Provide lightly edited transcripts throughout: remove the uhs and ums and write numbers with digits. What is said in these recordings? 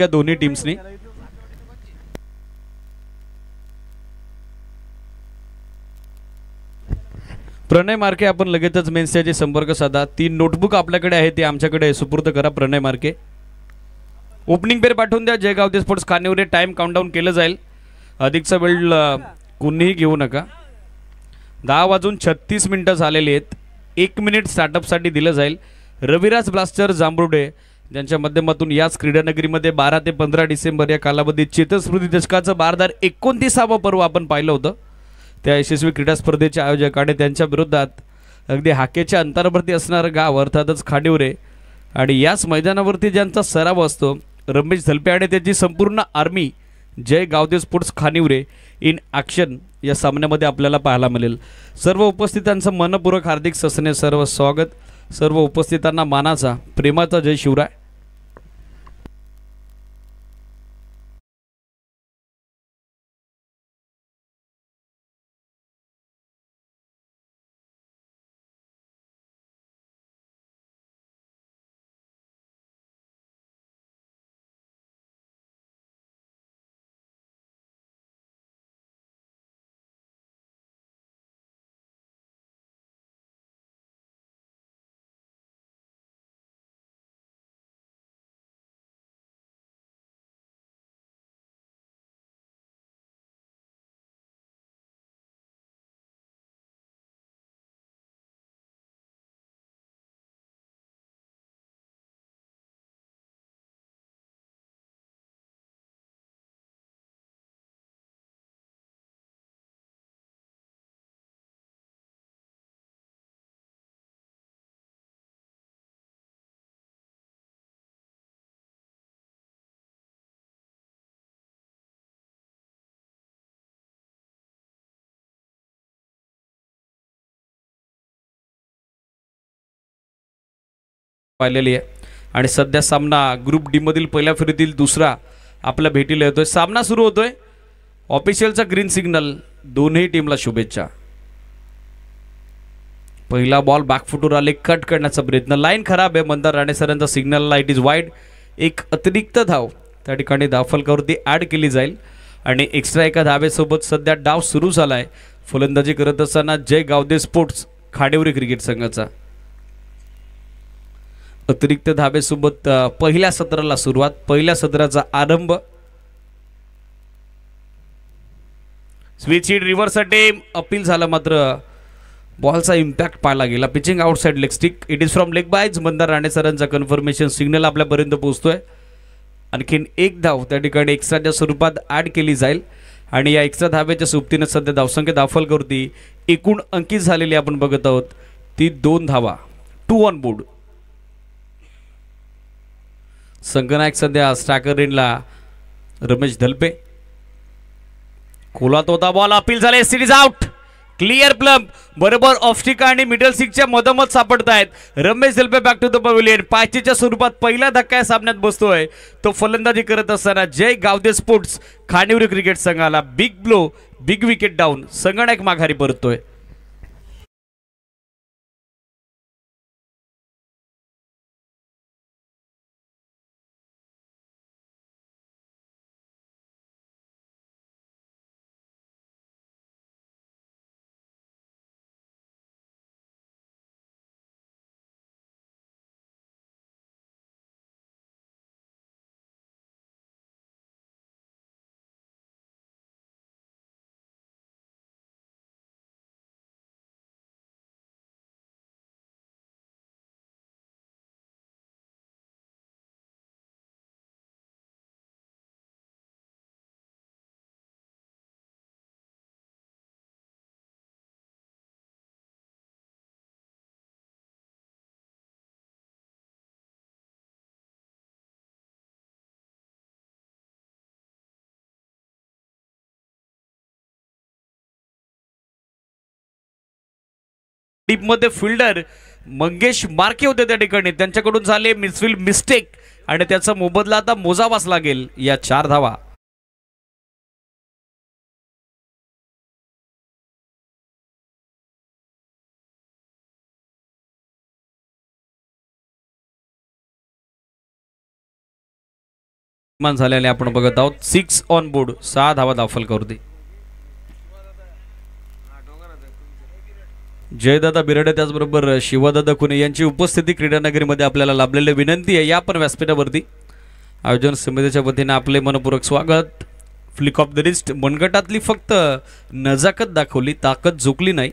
या दोन्ही टीम्सनी. प्रणय मार्के आपण लगेचच मेन्सचे संपर्क साधा. 3 नोटबुक आपल्याकडे आहे ते आमच्याकडे सुपूर्द करा. प्रणय मार्के ओपनिंग पेर पाठवून द्या. जयगाव ते स्पोर्ट्स खानेवरे. टाइम काउंटडाऊन केलं जाईल. अधिकचा वेळ कुणीही घेऊ नका. 10:36 झालेले आहेत. 1 मिनिट स्टार्टअपसाठी दिलं जाईल. रविराज ब्लास्टर जांभरुडे ज्यांच्या माध्यमातून याच क्रीडानगरीमध्ये 12 ते 15 डिसेंबर या कालावधीत चेतस्मृती दशकाचं बारदार 29वा पर्व आपण पाहिलं होतं. त्या यशस्वी क्रीडा स्पर्धेचे आयोजक आणि त्यांच्या विरोधात अगदी हाकेच्या अंतरावरती असणारं गाव अर्थातच खांडिवरे आणि याच मैदानावरती ज्यांचा सराव असतो रमेश धलपे आणि त्याची संपूर्ण army Jay Gavde sports Khanivare in action या सामन्यामध्ये आपल्याला पाहायला मिळेल. सर्व उपस्थितांचं मनपूर्वक हार्दिक ससने सर्व स्वागत. सर्व उपस्थितांना मानाचा प्रेमाचा जय शिवराय. पाहिलेली आहे आणि सध्या सामना ग्रुप डी मधील पहिल्या फेरीतील दुसरा आपल्या भेटीला येतोय. सामना सुरू होतोय. ऑफिशियलचा ग्रीन सिग्नल. दोन्ही टीमला शुभेच्छा. पहिला बॉल बॅकफुटवर आले. कट करण्याचा प्रयत्न. लाईन खराब आहे. मंदार राणे सरांचा सिग्नल. It is wide. एक अतिरिक्त धाव त्या ठिकाणी धावफलकावरती ॲड केली जाईल आणि एक्स्ट्रा एका धावेसोबत सध्या डाव सुरू झाला आहे. फलंदाजी करत असताना जय गावदे स्पोर्ट्स खांडिवरे क्रिकेट संघाचा. अतिरिक्त धाबेसोबत पहिल्या सत्राला सुरुवात. पहिल्या सत्राचा आरंभ. Switch hit reverse attempt appeal झाला मात्र बॉलचा इम्पॅक्ट पाहायला गेला. Pitching outside leg stick. It is from leg byes. Mandar Rane सरांचा कन्फर्मेशन सिग्नल आपल्यापर्यंत पोहोचतोय. आणखीन एक धाव त्या ठिकाणी एक्स्ट्राच्या स्वरूपात ॲड केली जाईल आणि या एक्स्ट्रा धाब्याच्या सोबतीनं सध्या धावसंख्या धावफलकावरती एकूण अंकित झालेली आपण बघत आहोत ती 2 धावा. 2 ऑन बोर्ड. संघनायक सध्या स्ट्रायकर रेनला रमेश धलपे. खोलात होता बॉल. अपील झाले. सिरीज आउट. Clear plumb. बरोबर ऑफस्टिका आणि मिडल सिक्सच्या मधोमध सापडत आहेत. Ramesh Dhalpe back to the pavilion. पायचीच्या स्वरूपात पहिला धक्का या सामन्यात बसतोय. तो फलंदाजी करत असताना जय गावदे स्पोर्ट्स खांडिवरे क्रिकेट संघाला big blow big wicket down. संघनायक माघारी परततोय. टीपमध्ये फिल्डर मंगेश मार्के होते त्या ठिकाणी. त्यांच्याकडून झाले मिसफिल्ड मिस्टेक आणि त्याचा मोबदला आता मोजावाच लागेल. या 4 धावा. मान झाल्याने आपण बघत आहोत 6 ऑन बोर्ड, 6 धावा दाखल करू दे. जयदादा बिराडे त्याचबरोबर शिवदादा खुने यांची उपस्थिती क्रीडानगरीमध्ये आपल्याला लाभलेली विनंती आहे. या पण व्यासपीठावरती आयोजन समितीच्या वतीने आपले मनपूर्वक स्वागत. फ्लिक ऑफ द रिस्ट मनगटातली फक्त नजाकत दाखवली, ताकद झुकली नाही.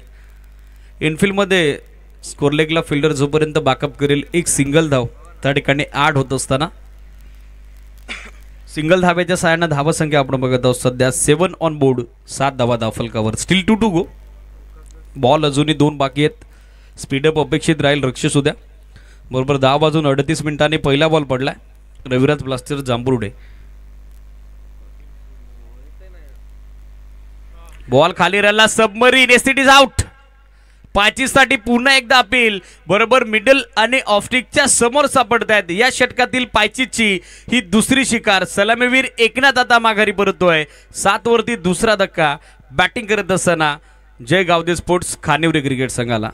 इनफिल्डमध्ये स्कोरलेगला फिल्डर जोपर्यंत बॅकअप करेल एक सिंगल धाव, त्या ठिकाणी 8 होत असताना सिंगल धाब्याच्या सहाय्याने धावसंख्या आपण बघत आहोत सध्या 7 ऑन बोर्ड, 7 धावा दाखल cover. Still 2 to go. Ball अजूनही 2 बाकी आहेत. स्पीडअप अपेक्षित राहील रक्षस उद्या. बरोबर 10 वाजून 38 मिनिटांनी पहिला बॉल पडलाय. रविराज ब्लास्टर जांभरुडे. बॉल खाली राहिला. सबमरीन एसटीट इज आउट. पाचीसाठी पुन्हा एकदा अपील. बरोबर मिडल आणि ऑफस्टिकच्या समोर सापडत आहेत. या षटकातील पायचीची ही दुसरी शिकार. सलामीवीर एकनाथ आता माघारी परततोय. 7 वरती दुसरा धक्का. बॅटिंग करत असताना जय गावदे स्पोर्ट्स खानिवरे क्रिकेट संघाला.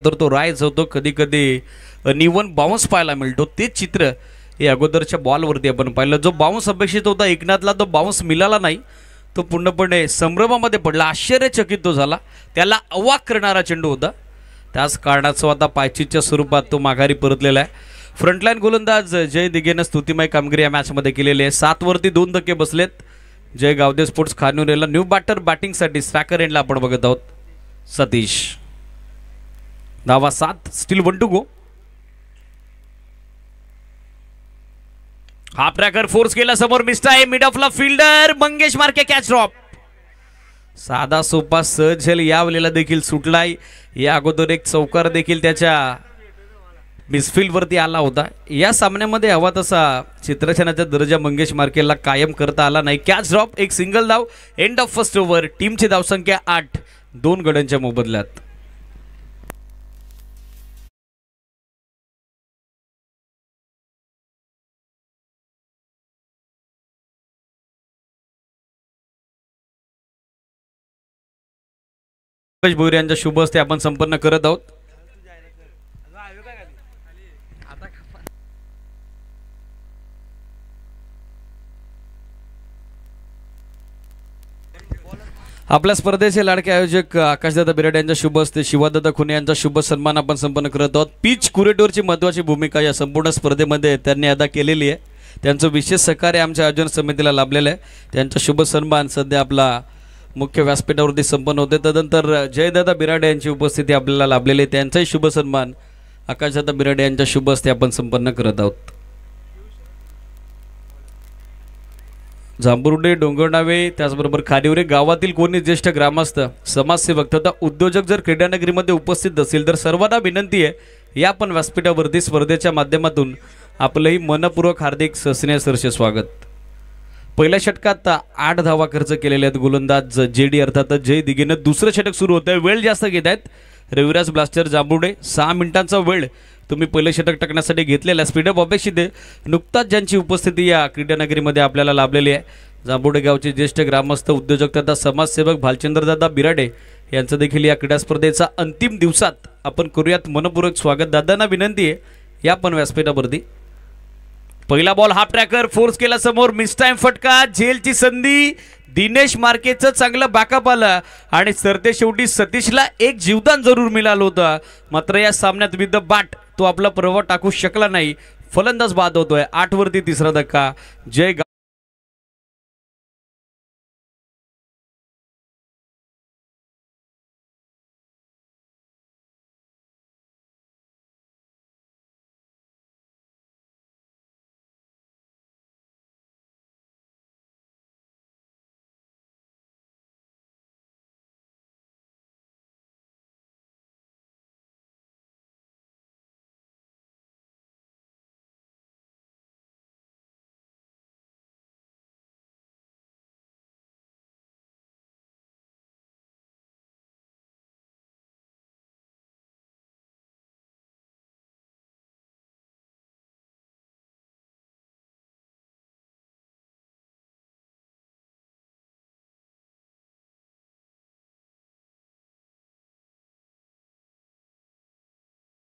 तर तो राईज होतो. कधी कधी अनइवन बाउन्स पाहायला मिळतो. तेच चित्र हे अगोदरच्या बॉलवरती आपण पाहिलं. जो बाउन्स अपेक्षित होता एकनाथला, तो बाउन्स मिळाला नाही. तो पूर्णपणे संभ्रमामध्ये पडला. आश्चर्यचकित तो झाला. त्याला अवाक करणारा चेंडू होता. त्याच कारणाचं आता पायचीच्या स्वरूपात तो माघारी परतलेला आहे. फ्रंटलाईन गोलंदाज जय दिघेनं स्तुतिमय कामगिरी या मॅचमध्ये केलेली आहे. 7 वरती 2 धक्के बसलेत. जय गावदे स्पोर्ट्स खानिवरेला न्यू बॅटर बॅटिंगसाठी स्ट्रायकर एंडला आपण बघत आहोत सतीश. धावा 7. Still 1 to go. हा ट्रॅकर फोर्स केला. समोर मिस्टा आहे. मिड ऑफला fielder Mangesh Marke catch drop. साधा सोपा सहज झेल या वेळेला देखील सुटलाय. या अगोदर एक चौकार देखील त्याच्या मिसफिल्ड वरती आला होता. या सामन्यामध्ये हवा तसा चित्ररचनाचा दर्जा मंगेश मार्केला कायम करता आला नाही. Catch drop. एक सिंगल धाव. End of first over. टीमची धावसंख्या 8, 2 गड्यांच्या मोबदल्यात. भोईर यांच्या शुभ हस्ते आपण संपन्न करत आहोत. आपल्या स्पर्धेचे लाडके आयोजक आकाशदादा बिराडे यांच्या शुभ हस्ते शिवादादा खुने यांचा शुभ सन्मान आपण संपन्न करत आहोत. पिच कुरेटोरची महत्त्वाची भूमिका या संपूर्ण स्पर्धेमध्ये त्यांनी अदा केलेली आहे. त्यांचं विशेष सहकार्य आमच्या आयोजन समितीला लाभलेलं आहे. त्यांचा शुभ सन्मान सध्या आपला मुख्य व्यासपीठावरती संपन्न होते. तदनंतर जयदादा बिराडे यांची उपस्थिती आपल्याला लाभलेली आहे. त्यांचाही शुभ सन्मान आकाशदादा बिराडे यांच्या शुभ हस्ते आपण संपन्न करत आहोत. जांभरुडे, डोंगरनावे त्याचबरोबर खानिवरे गावातील कोणी ज्येष्ठ ग्रामस्थ, समाजसेवक तथा उद्योजक जर क्रीडानगरीमध्ये उपस्थित असतील तर सर्वांना विनंती आहे या पण व्यासपीठावरती स्पर्धेच्या माध्यमातून आपलंही मनपूर्वक हार्दिक सहस्नेय सरसे स्वागत. पहिल्या षटकात 8 धावा खर्च केलेल्या आहेत गोलंदाज जेडी अर्थात जय दिघेनं. दुसरं षटक सुरू होतं आहे. वेळ जास्त घेत आहेत रविराज ब्लास्टर जांभरुडे. 6 मिनिटांचा वेळ तुम्ही पहिले षटक टाकण्यासाठी घेतलेला. स्पीडअप अपेक्षित आहे. नुकताच ज्यांची उपस्थिती या क्रीडानगरीमध्ये आपल्याला लाभलेली आहे जांभरुडे गावचे ज्येष्ठ ग्रामस्थ, उद्योजक तथा समाजसेवक भालचंद्रदादा बिराडे यांचं देखील या क्रीडा स्पर्धेचा अंतिम दिवसात आपण करूयात मनपूर्वक स्वागत. दादांना विनंती आहे या पण व्यासपीठावरती. पहिला बॉल हाफ ट्रॅकर फोर्स केला. समोर मिस टाइम फटका. झेलची संधी. दिनेश मार्केचं चांगलं बॅकअप आलं आणि सरते शेवटी सतीशला एक जीवदान जरूर मिळालं होतं. मात्र या सामन्यात विथ द बॅट तो आपला प्रभाव टाकू शकला नाही. फलंदाज बाद होतोय. 8 वरती तिसरा धक्का. जय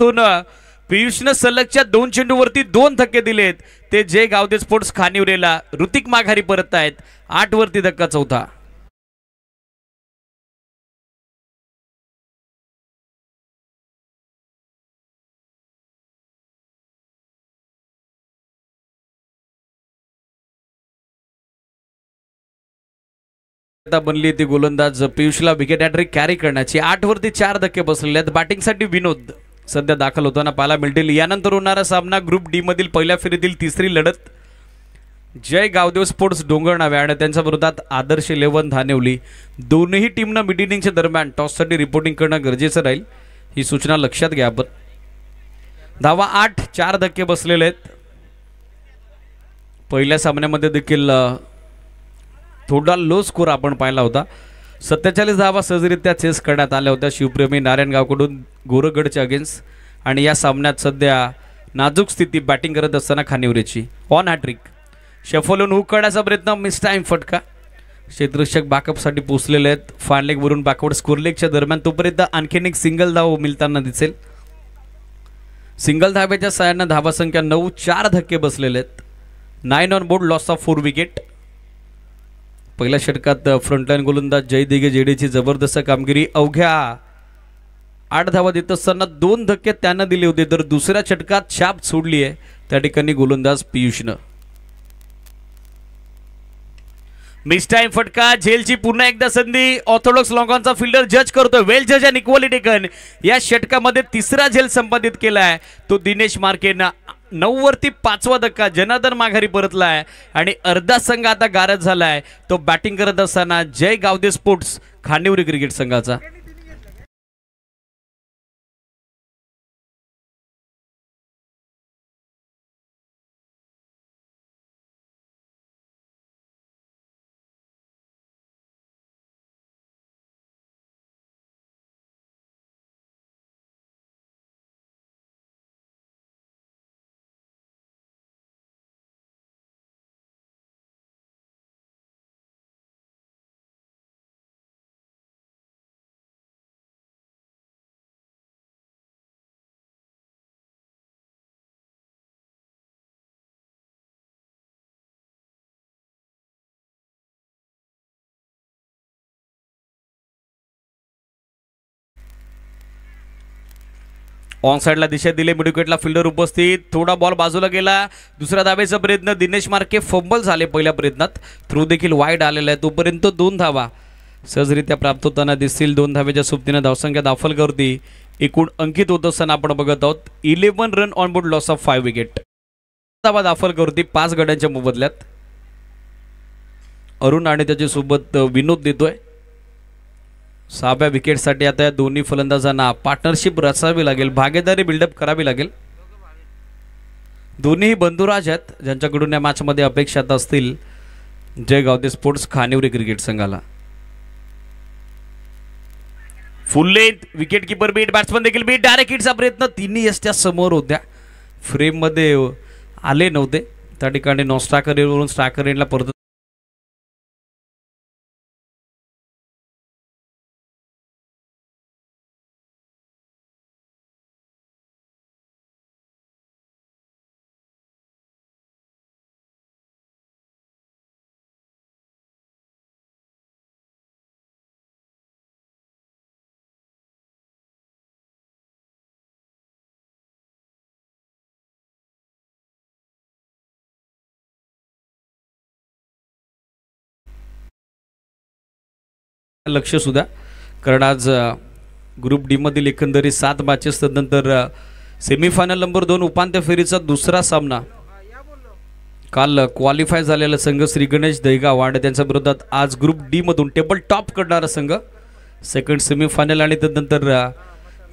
पियुषनं सलगच्या 2 चेंडूवरती 2 धक्के दिलेत. ते जय गावदे स्पोर्ट्स खानिवरेला ऋतिक माघारी परत आहेत. 8 वरती धक्का चौथा. बनली ती गोलंदाज पियुषला विकेट हॅट्रिक कॅरी करण्याची. 8 वरती 4 धक्के बसलेले आहेत. बॅटिंगसाठी विनोद सध्या दाखल होताना पाहायला मिळतील. यानंतर होणारा सामना ग्रुप डी मधील पहिल्या फेरीतील तिसरी लढत जय गावदेव स्पोर्ट्स डोंगरनावे आणि त्यांच्या विरोधात आदर्श 11 धानेवली. दोन्ही टीमनं मिड इनिंगच्या दरम्यान टॉससाठी रिपोर्टिंग करणं गरजेचं राहील. ही सूचना लक्षात घ्या आपण. धावा 8, 4 धक्के बसलेले आहेत. पहिल्या सामन्यामध्ये देखील थोडा लो स्कोर आपण पाहिला होता. 47 धावा सहजरित्या चेस करण्यात आल्या होत्या शिवप्रेमी नारायणगावकडून गोरगडच्या अगेन्स्ट. आणि या सामन्यात सध्या नाजूक स्थिती बॅटिंग करत असताना खानिवरेची. ऑन हॅट्रिक शफलून हुक करण्याचा प्रयत्न, मिस टाइम फटका. क्षेत्ररक्षक बॅकअपसाठी पोचलेले आहेत. फान लेग वरून बॅकवर्ड स्कोर लेगच्या दरम्यान तोपर्यंत आणखीन एक सिंगल धाव मिळताना दिसेल. सिंगल धाब्याच्या साह्यानं धावा संख्या 9, 4 धक्के बसलेले आहेत. 9 on board, loss of 4 wicket. पहिल्या षटकात फ्रंटलाईन गोलंदाज जय दिघे जेडीची जबरदस्त कामगिरी. अवघ्या 8 धावा देत असताना 2 धक्के त्यानं दिले होते. तर दुसऱ्या षटकात छाप सोडली आहे त्या ठिकाणी गोलंदाज पियुषनं. मिस टाइम फटका. झेलची पुन्हा एकदा संधी. ऑर्थोडॉक्स लॉंगॉनचा फिल्डर जज करतोय. वेल जज अँड इक्वली टेकन. या षटकामध्ये तिसरा झेल संपादित केलाय तो दिनेश मार्केनं. 9 वरती 5वा धक्का. जनार्दन माघारी परतलाय आणि अर्धा संघ आता गारद झालाय तो बॅटिंग करत असताना जय गावदे स्पोर्ट्स खानिवरी क्रिकेट संघाचा. ऑन साइडला दिशा दिले. मिड विकेटला फिल्डर उपस्थित. थोडा बॉल बाजूला गेला. दुसऱ्या धावेचा प्रयत्न. दिनेश मार्के फंबल झाले पहिल्या प्रयत्नात. थ्रू देखील वाईड आलेला आहे. तोपर्यंत 2 धावा सहजरित्या प्राप्त होताना दिसतील. 2 धावेच्या सोबतीनं धावसंख्या दाफलकरती एकूण अंकित होत असताना आपण बघत आहोत. 11 run on board, loss of 5 wicket. धावा दाफलकरती 5 गड्यांच्या मोबदल्यात. अरुण आणि त्याच्या सोबत विनोद देतोय. 6व्या विकेटसाठी आता या दोन्ही फलंदाजांना पार्टनरशिप रचावी लागेल. भागीदारी बिल्डअप करावी लागेल. दोन्ही बंधुराज आहेत ज्यांच्याकडून या मॅचमध्ये अपेक्षा असतील जय गावदे स्पोर्ट्स खानिवरी क्रिकेट संघाला. Full length wicket keeper beat, batsman देखील बीट. डायरेक्ट हिटचा प्रयत्न. तिन्ही यष्ट्या समोर होत्या. फ्रेम मध्ये आले नव्हते. त्या ठिकाणी नॉन स्ट्रायकर वरून स्ट्रायकर एंडला परत लक्ष सुद्धा. कारण आज ग्रुप डी मधील एकंदरीत 7 मॅचेस नंतर सेमीफायनल नंबर 2 उपांत्य फेरीचा दुसरा सामना काल क्वालिफाय झालेला संघ श्री गणेश दहीगाव आणि त्यांच्या विरोधात आज ग्रुप डी मधून टेबल टॉप करणारा संघ सेकंड सेमीफायनल आणि त्यानंतर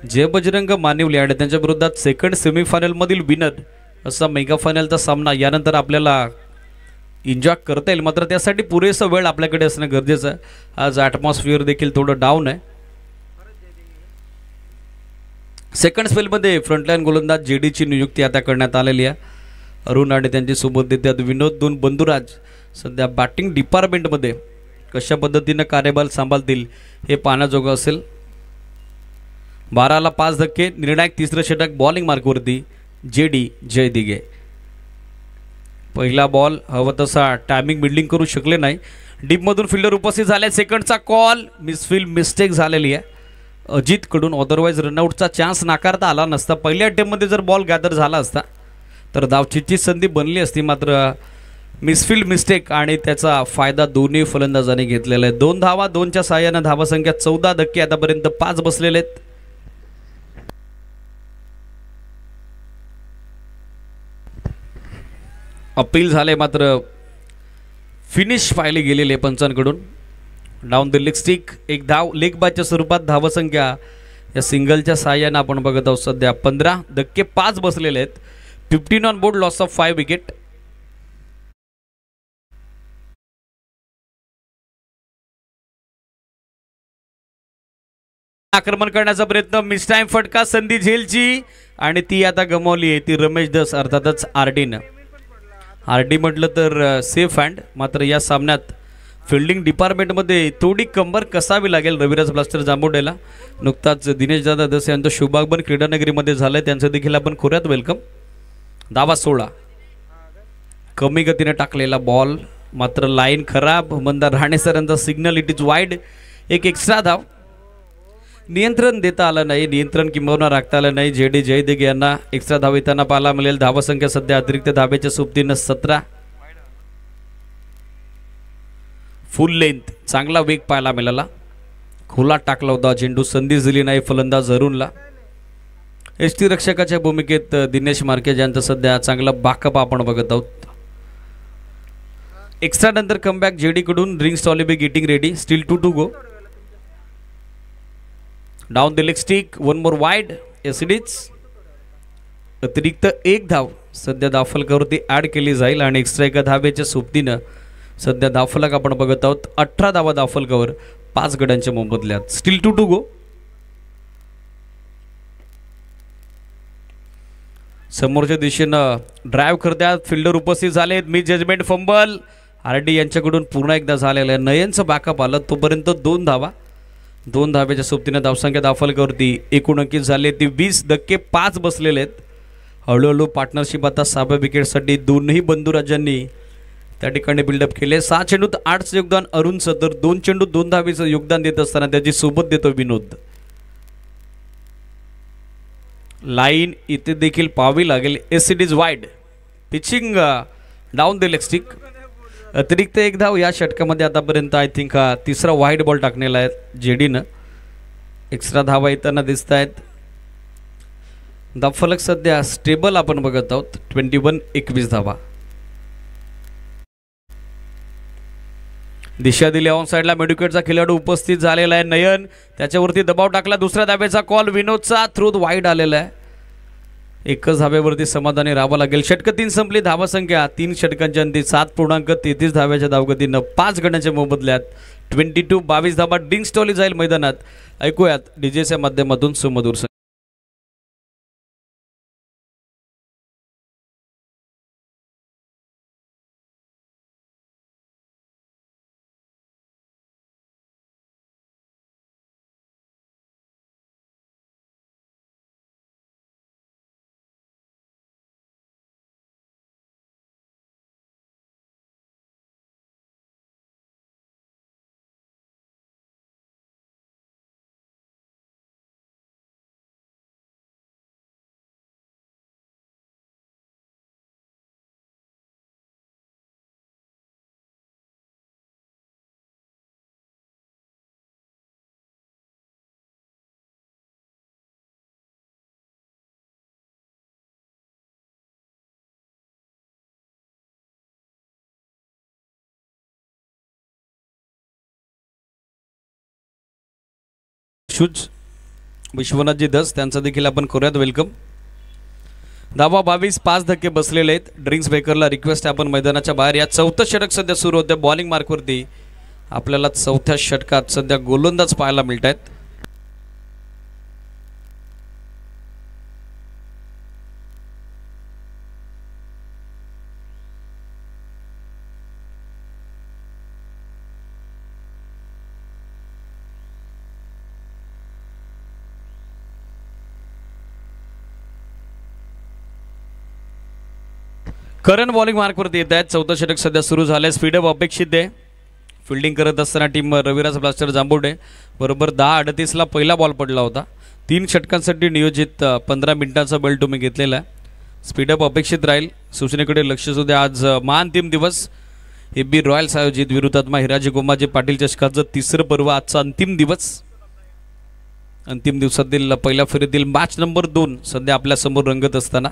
जय बजरंग मानिवली आणि त्यांच्या विरोधात सेकंड सेमीफायनल मधील विनर असा मेगा फायनलचा सामना यानंतर आपल्याला एन्जॉय करता येईल. मात्र त्यासाठी पुरेसा वेळ आपल्याकडे असणं गरजेचं आहे. आज ॲटमॉस्फिअर देखील थोडं डाऊन आहे. सेकंड स्पेलमध्ये फ्रंटलाईन गोलंदाज जेडीची नियुक्ती आता करण्यात आलेली आहे. अरुण आणि त्यांची सोबत देतात विनोद. 2 बंधुराज सध्या बॅटिंग डिपार्टमेंटमध्ये कशा पद्धतीनं कार्यभार सांभाळतील हे पाहण्याजोगं असेल. 12ला 5 धक्के, निर्णायक तिसरं षटक बॉलिंग मार्कवरती JD जयदिगे. पहिला बॉल हवं तसा टायमिंग बिल्डिंग करू शकले नाही. डीपमधून फिल्डर उपस्थित झाले. सेकंडचा कॉल, मिसफील्ड मिस्टेक झालेली आहे अजितकडून. अदरवाईज रनआउटचा चान्स नाकारता आला नसता. पहिल्या अटेम्पमध्ये जर बॉल गॅदर झाला असता तर धावचीची संधी बनली असती. मात्र मिसफील्ड मिस्टेक आणि त्याचा फायदा दोन्ही फलंदाजांनी घेतलेला आहे. 2 धावा, 2च्या साहाय्यानं धावासंख्या 14 धक्के, आतापर्यंत 5 बसलेले आहेत. अपील झाले मात्र फिनिश पाहिले गेलेले पंचांकडून. डाऊन द लेग स्टिक, एक धाव लेग बायच्या स्वरूपात. धावसंख्या या सिंगलच्या साहाय्यानं आपण बघत आहोत सध्या 15 धक्के, 5 बसलेले आहेत. 15 on board, loss of 5 wicket. आक्रमण करण्याचा प्रयत्न, मिस टाइम फटका, संधी झेलची आणि ती आता गमावली आहे ती रमेश दस अर्थातच RDनं. RD म्हटलं तर सेफ हँड. मात्र या सामन्यात फिल्डिंग डिपार्टमेंटमध्ये थोडी कंबर कसावी लागेल रविराज ब्लास्टर जांभुडेला. नुकताच दिनेश दादा दस यांचं शुभागमन क्रीडानगरीमध्ये झालंय, त्यांचं देखील आपण खोऱ्यात वेलकम. धावा 16, कमी गतीने टाकलेला बॉल, मात्र लाईन खराब. मंदार राणे सरांचा सिग्नल, इट इज वाईड. एक एक्स्ट्रा धाव. नियंत्रण देता आलं नाही, नियंत्रण किंबहुना राखता आलं नाही. JD जयदिगे यांना एक्स्ट्रा धाव येताना पाहायला मिळेल. धावसंख्या सध्या अतिरिक्त धावेच्या सोबतीनं 17. फुल लेंथ, चांगला वेग पाहायला मिळाला. खुला टाकला होता चेंडू, संधी दिली नाही फलंदाज अरुणला. यष्टीरक्षकाच्या भूमिकेत दिनेश मार्केज यांचं सध्या चांगला बॅकअप आपण बघत आहोत. एक्स्ट्रा नंतर कमबॅक JD कडून. रिंग स्टॉलिबे getting ready. Still 2 to go. Down the leg stick, 1 more wide. एसिडीज अतिरिक्त 1 धाव सध्या धावफलकावरती ॲड केली जाईल आणि एक्स्ट्रा एका धावेच्या सोबतीनं सध्या धावफलक आपण बघत आहोत. 18 धावा धावफलकावर, 5 गड्यांच्या मोबदल्यात. Still 2 to go. समोरच्या दिशेनं ड्राईव्ह करतात, फिल्डर उपस्थित झालेत. मिस जजमेंट, फंबल RD यांच्याकडून पुन्हा एकदा झालेलं आहे. नयनचं बॅकअप आलं, तोपर्यंत 2 धावा. 2 धावेच्या सोबतीनं धावसंख्या धावफलकावरती एकूण अंकित झाले ती 20 धक्के, 5 बसलेले आहेत. हळूहळू पार्टनरशिप आता 6व्या विकेटसाठी दोन्ही बंधू राज्यांनी त्या ठिकाणी बिल्डअप केले. 6 चेंडूत 8चं योगदान अरुण सदर. 2 चेंडूत 2 धावेचं योगदान देत असताना त्याची सोबत देतो विनोद. लाईन इथे देखील पाहावी लागेल. It is wide. Pitching down the leg stick. अतिरिक्त 1 धाव या षटकामध्ये आतापर्यंत आय थिंक हा 3रा वाईड बॉल टाकलेला आहे JDनं. एक्स्ट्रा धावा येताना दिसत आहेत. धावफलक सध्या स्टेबल आपण बघत आहोत. 21-21 धावा. दिशा दिली ऑन साईडला. मेडिकेटचा खेळाडू उपस्थित झालेला आहे. नयन त्याच्यावरती दबाव टाकला. दुसऱ्या धावेचा कॉल, विनोदचा थ्रोत वाईड आलेला आहे. एकच धावेवरती समाधानी राहावं लागेल. षटक 3 संपली. धावासंख्या 3 षटकांच्या अंती 7.33 धाव्याच्या धावगतीनं 5 गड्यांच्या मोबदल्यात 22 धावा. डिंग स्टॉली जाईल मैदानात. ऐकूयात डीजेच्या माध्यमातून सुमधुर. शुज विश्वनाथजी दस त्यांचा देखील आपण करूयात वेलकम. धावा 22, 5 धक्के बसलेले आहेत. ड्रिंक्स ब्रेकरला रिक्वेस्ट आपण मैदानाच्या बाहेर. या 4थं षटक सध्या सुरू होते. बॉलिंग मार्कवरती आपल्याला 4थ्या षटकात सध्या गोलंदाज पाहायला मिळत आहेत. करण बॉलिंग मार्कवरती येत आहेत. चौथं षटक सध्या सुरू झालंय. स्पीडअप अपेक्षित आहे. फिल्डिंग करत असताना टीम रविराज ब्लास्टर जांभुर्डे बरोबर 10:38ला पहिला बॉल पडला होता. 3 षटकांसाठी नियोजित 15 मिनिटांचा बेल तुम्ही घेतलेला आहे. स्पीडअप अपेक्षित राहील. सूचनेकडे लक्ष असू द्या. आज महाअंतिम दिवस. AB रॉयल्स आयोजित विरुद्धात्मा हिराजी गोमाजी पाटील चषकाचं तिसरं पर्व. आजचा अंतिम दिवस. अंतिम दिवसातील पहिल्या फेरीतील मॅच नंबर 2 सध्या आपल्या समोर रंगत असताना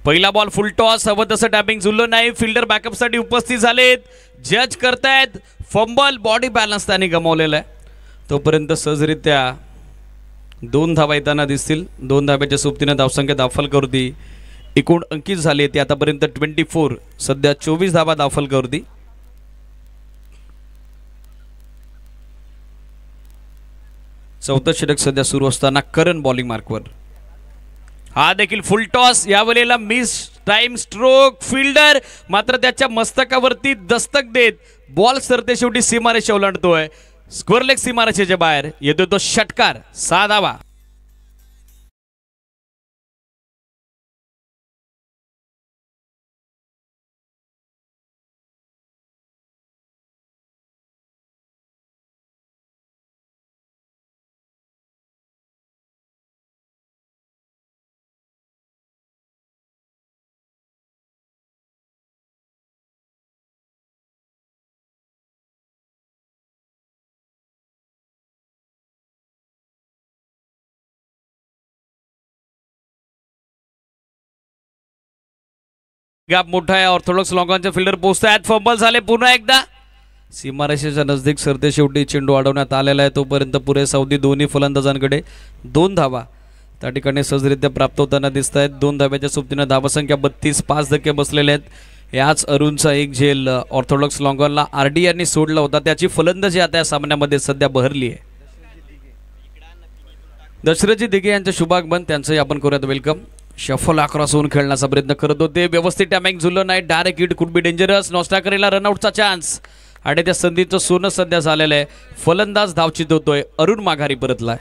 पहिला बॉल फुल टॉस. हवं तसं टॅपिंग जुळलं नाही. फिल्डर बॅकअपसाठी उपस्थित झालेत. जज करतायत. फंबल बॉडी बॅलन्स त्यांनी गमावलेला आहे. तोपर्यंत सहजरित्या 2 धावा येताना दिसतील. 2 धाब्याच्या सोबतीने धावसंख्या दाफलकवरती एकूण अंकित झाली. ती आतापर्यंत 24. सध्या 24 धावा दाफलकवरती. चौथं षटक सध्या सुरू असताना करण बॉलिंग मार्कवर. हा देखील फुल टॉस. यावेळेला मिस टाइम स्ट्रोक. फिल्डर मात्र त्याच्या मस्तकावरती दस्तक देत बॉल सरते शेवटी सीमारेषा ओलांडतोय. स्क्वेअरलेग सीमारेषेच्या बाहेर येतोय तो षटकार. 6 धावा. गॅप मोठा आहे. ऑर्थोडॉक्स लॉंगॉनचे फिल्डर पोहोचतायत. फंबल झाले पुन्हा एकदा. सीमारेषेच्या नजदीक सरते शेवटी चेंडू अडवण्यात आलेला आहे. तोपर्यंत पुरेसा अवधी दोन्ही फलंदाजांकडे 2 धावा त्या ठिकाणी सहजरित्या प्राप्त होताना दिसत आहेत. 2 धाब्याच्या सोबतीनं धावसंख्या 32. 5 धक्के बसलेले आहेत. याच अरुणचा एक झेल ऑर्थोडॉक्स लॉंगॉनला RD यांनी सोडला होता. त्याची फलंदाजी आता या सामन्यामध्ये सध्या बहरली आहे. दशरथजी दिघे यांचे शुभागमन. त्यांचंही आपण करूयात वेलकम. शफल अक्रॉस होऊन खेळण्याचा प्रयत्न करत होते. व्यवस्थित टॅमिंग जुळलं नाही. Direct hit could be dangerous. नॉस्टा करेला रनआउटचा चान्स आणि त्या संधीचं सोनं सध्या झालेलं आहे. फलंदाज धावचित होतोय. अरुण माघारी परतलाय.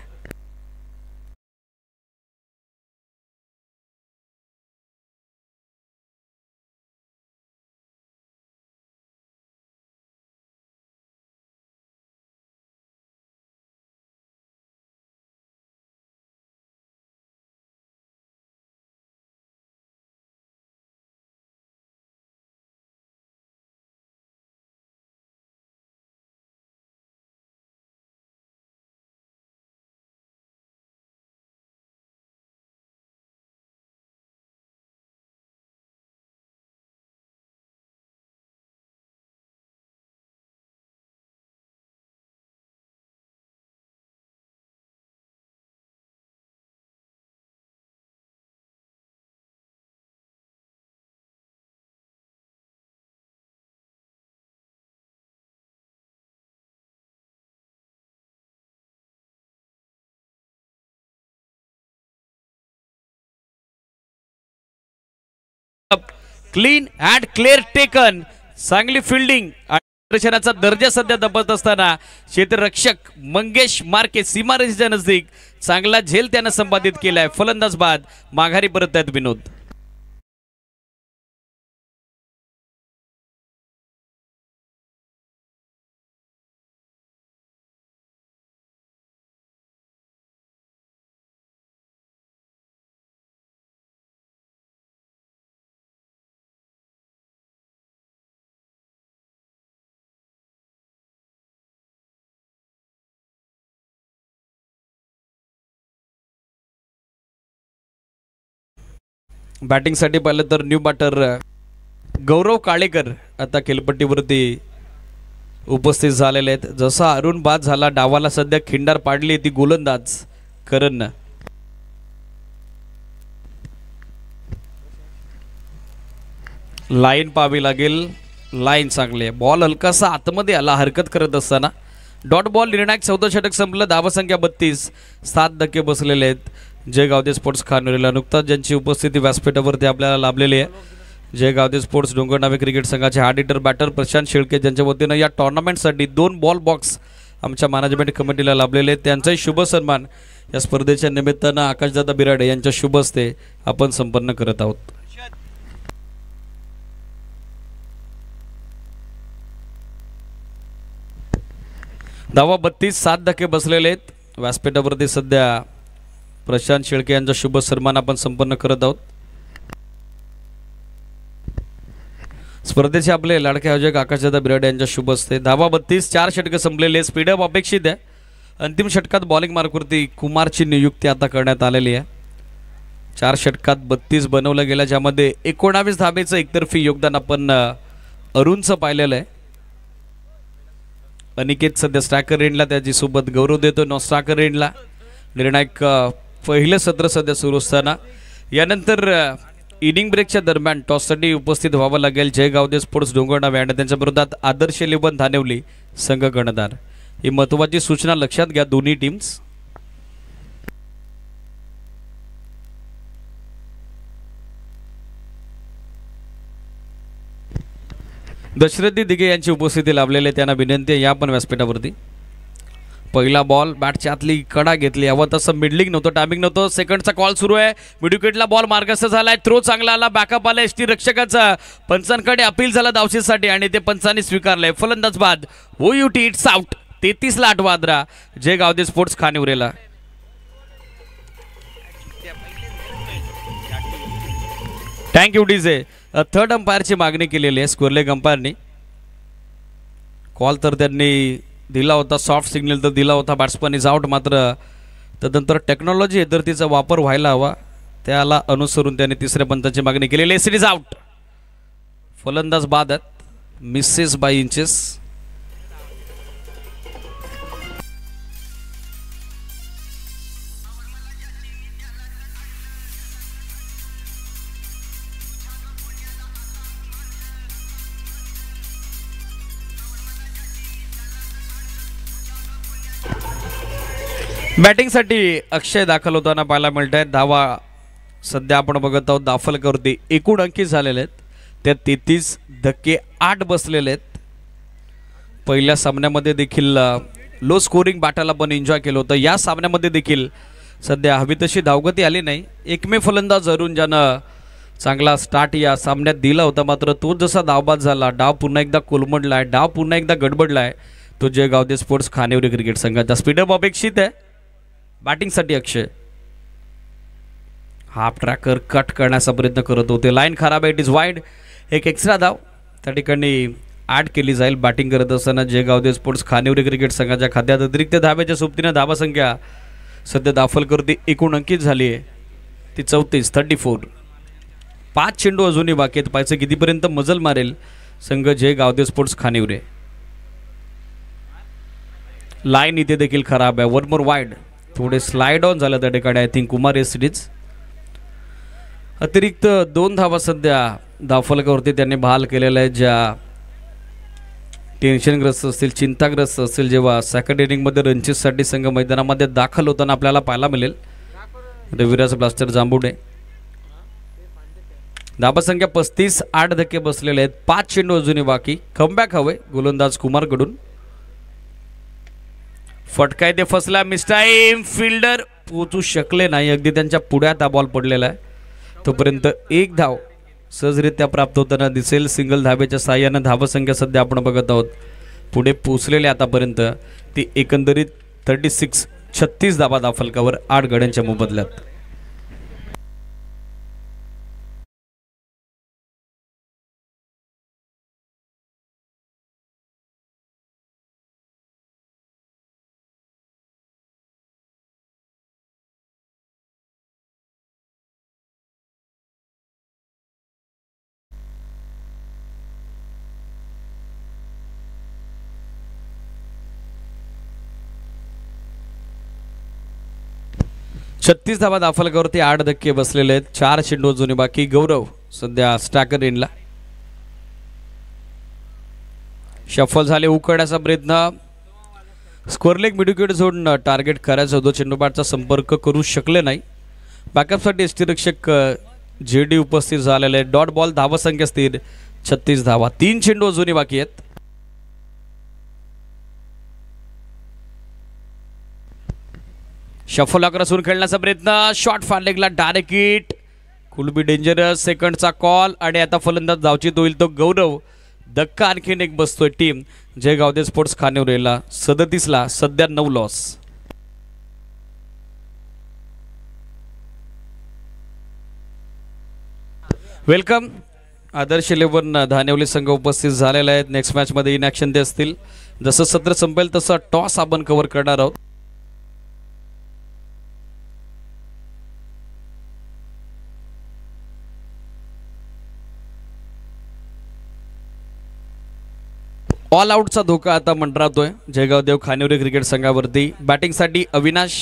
Clean and clear taken. चांगली फिल्डिंग प्रदर्शनाचा दर्जा सध्या दबत असताना क्षेत्ररक्षक मंगेश मार्के सीमारेषेच्या नजदीक चांगला झेल त्यानं संपादित केलाय. फलंदाज बाद माघारी परत आहेत विनोद. बॅटिंगसाठी पाहिलं तर न्यू बॅटर गौरव काळेकर आता खेळपट्टीवरती उपस्थित झालेले आहेत. जसा अरुण बाद झाला डावाला सध्या खिंडार पाडली ती गोलंदाज करण. लाईन पाहावी लागेल. लाईन चांगली आहे. बॉल हलकासा आतमध्ये आला हरकत करत असताना. डॉट बॉल निर्णायक. 14 षटक संपलं. धावसंख्या 32. 7 धक्के बसलेले आहेत. जय गावदे स्पोर्ट्स खानोरीला नुकताच ज्यांची उपस्थिती व्यासपीठावरती आपल्याला लाभलेली आहे. जय गावदे स्पोर्ट्स डोंगरनावे क्रिकेट संघाचे hard hitter batter Prashant Shelke ज्यांच्या वतीनं या टुर्नामेंटसाठी 2 बॉल बॉक्स आमच्या मॅनेजमेंट कमिटीला लाभलेले आहेत. त्यांचाही शुभ सन्मान या स्पर्धेच्या निमित्तानं आकाशदादा बिराडे यांच्या शुभ हस्ते आपण संपन्न करत आहोत. धावा 32, 7 धक्के बसलेले आहेत. व्यासपीठावरती सध्या प्रशांत शेळके यांचा शुभ सन्मान आपण संपन्न करत आहोत. स्पर्धेचे आपले लाडके आयोजक आकाशदादा बिराडे यांच्या शुभ असते. धावा 32, 4 षटके संपलेले. स्पीडअप अपेक्षित आहे. अंतिम षटकात बॉलिंग मार्कवरती कुमारची नियुक्ती आता करण्यात आलेली आहे. 4 षटकात 32 बनवलं गेलं, ज्यामध्ये 19 धाबेचं एकतर्फी योगदान आपण अरुणचं पाहिलेलं आहे. अनिकेत सध्या स्ट्रायकर रेंजला, त्याची सोबत गौरव देतो नॉन स्ट्रायकर रेंजला. निर्णायक पहिलं सत्र सध्या सुरू असताना यानंतर इनिंग ब्रेकच्या दरम्यान टॉससाठी उपस्थित व्हावं लागेल जय गावदे स्पोर्ट्स डोंगरनावे आणि त्यांच्या विरोधात आदर्श इलेव्हन धानेवली संघ कर्णधार. ही महत्त्वाची सूचना लक्षात घ्या दोन्ही टीम्स. दशरथी दिघे यांची उपस्थिती लाभलेली आहे, त्यांना विनंती आहे या पण व्यासपीठावरती. पहिला बॉल बॅटच्या आतली कडा घेतली, हवं तसं मिडलिंग नव्हतं, टायमिंग नव्हतं. सेकंडचा कॉल सुरू आहे. मिडविकेटला बॉल मार्गस्थ झालाय. थ्रो चांगला आला, बॅकअप आला एसटी रक्षकाचा. पंचांकडे अपील झाला धावशीसाठी आणि ते पंचांनी स्वीकारलंय. फलंदाज बाद OUT इट्स आउट. 33ला 8 वादरा जय गावदे स्पोर्ट्स खानिवरेला. Thank you DJ. थर्ड अंपायरची मागणी केलेली आहे स्कोरलेग अंपायरनी. कॉल तर त्यांनी दिला होता, सॉफ्ट सिग्नल तर दिला होता, बॅट्समन इज आउट. मात्र तदनंतर टेक्नॉलॉजी एदरतीचा वापर व्हायला हवा, त्याला अनुसरून त्याने तिसऱ्या पंचाची मागणी केलेली आहे. Is out. फलंदाज बाद आहेत, मिसेस बाय इंचेस. बॅटिंगसाठी अक्षय दाखल होताना पाहायला मिळत आहेत. धावा सध्या आपण बघत आहोत दाफलकरती एकूण अंकी झालेले आहेत, त्यात 33 धक्के 8 बसलेले आहेत. पहिल्या सामन्यामध्ये देखील लो स्कोरिंग बॅटल आपण एन्जॉय केलं होतं. या सामन्यामध्ये देखील सध्या हवी तशी धावगती आली नाही. एकमेव फलंदाज अरुण ज्यानं चांगला स्टार्ट या सामन्यात दिला होता, मात्र तो जसा धावबाद झाला, डाव पुन्हा एकदा कोलमडला आहे, डाव पुन्हा एकदा गडबडला आहे. तो जय गावदे स्पोर्ट्स खानिवरे क्रिकेट संघाचा. स्पीडअप अपेक्षित आहे बॅटिंगसाठी. अक्षय हाफ ट्रॅकर कट करण्याचा प्रयत्न करत होते. लाईन खराब आहे, इट इज वाईड. एक एक्स्ट्रा धाव त्या ठिकाणी ॲड केली जाईल. बॅटिंग करत असताना जय गावदे स्पोर्ट्स खानिवरे क्रिकेट संघाच्या खात्यात अतिरिक्त धाब्याच्या सोबतीनं धावा संख्या सध्या दाफलकरती एकूण अंकित झाली आहे ती 34. 5 चेंडू अजूनही बाकी आहेत. पाहायचं कितीपर्यंत मजल मारेल संघ जय गावदे स्पोर्ट्स खानिवरे. लाईन इथे देखील खराब आहे. One more wide. थोडे स्लाइड ऑन झालं त्या ठिकाणी. आय थिंक कुमार एसडीज. अतिरिक्त 2 धावा सध्या दाफलकरवरती त्यांनी बहाल केलेल्या आहेत, ज्या टेन्शनग्रस्त असतील, चिंताग्रस्त असतील, जेव्हा सेकंड इनिंगमध्ये रनचेससाठी संघ मैदानामध्ये दाखल होताना आपल्याला पाहायला मिळेल. रविराज ब्लास्टर जांभुडे. धाबा संख्या 35, 8 धक्के बसलेले आहेत. 5 चेंडू अजूनही बाकी. कमबॅक हवे गोलंदाज कुमारकडून. फटका ते फसला. मिस्टाईम. फिल्डर पोचू शकले नाही, अगदी त्यांच्या पुढ्यात हा बॉल पडलेला आहे. तोपर्यंत 1 धाव सहजरित्या प्राप्त होताना दिसेल. सिंगल धाब्याच्या साह्यानं धावा संख्या सध्या आपण बघत आहोत पुढे पोचलेले आतापर्यंत ती एकंदरीत 36 धाबा दाफलकावर 8 गड्यांच्या मोबदल्यात. छत्तीस धावा दाफलकावरती 8 धक्के बसलेले आहेत. 4 चेंडू अजूनही बाकी. गौरव सध्या स्ट्रायकर रेंजला. शफल झाले. उकळण्याचा प्रयत्न. स्कोरलेग मिडविकेट जोडून टार्गेट करायचं होतं. चेंडू बॅटचा संपर्क करू शकले नाही. बॅकअपसाठी यष्टीरक्षक JD उपस्थित झालेले आहेत. Dot ball. धावा संख्या स्थिर 36 धावा. 3 चेंडू अजूनही बाकी आहेत. शफल आकरासून खेळण्याचा प्रयत्न. शॉट फारलेगला direct hit. Could be dangerous. सेकंडचा कॉल आणि आता फलंदाज धावचीत होईल तो गौरव, धक्का आणखीन एक बसतोय टीम जय गावदे स्पोर्ट्स खानिवरेला 37ला सध्या 9 लॉस. वेलकम. आदर्श 11 धानिवली संघ उपस्थित झालेला आहे. नेक्स्ट मॅच मध्ये इन ॲक्शन ते असतील. जसं सत्र संपेल तसं टॉस आपण कव्हर करणार आहोत. ऑल आउटचा धोका आता मंडरातोय जयगाव देव खानिवरे क्रिकेट संघावरती. बॅटिंगसाठी अविनाश,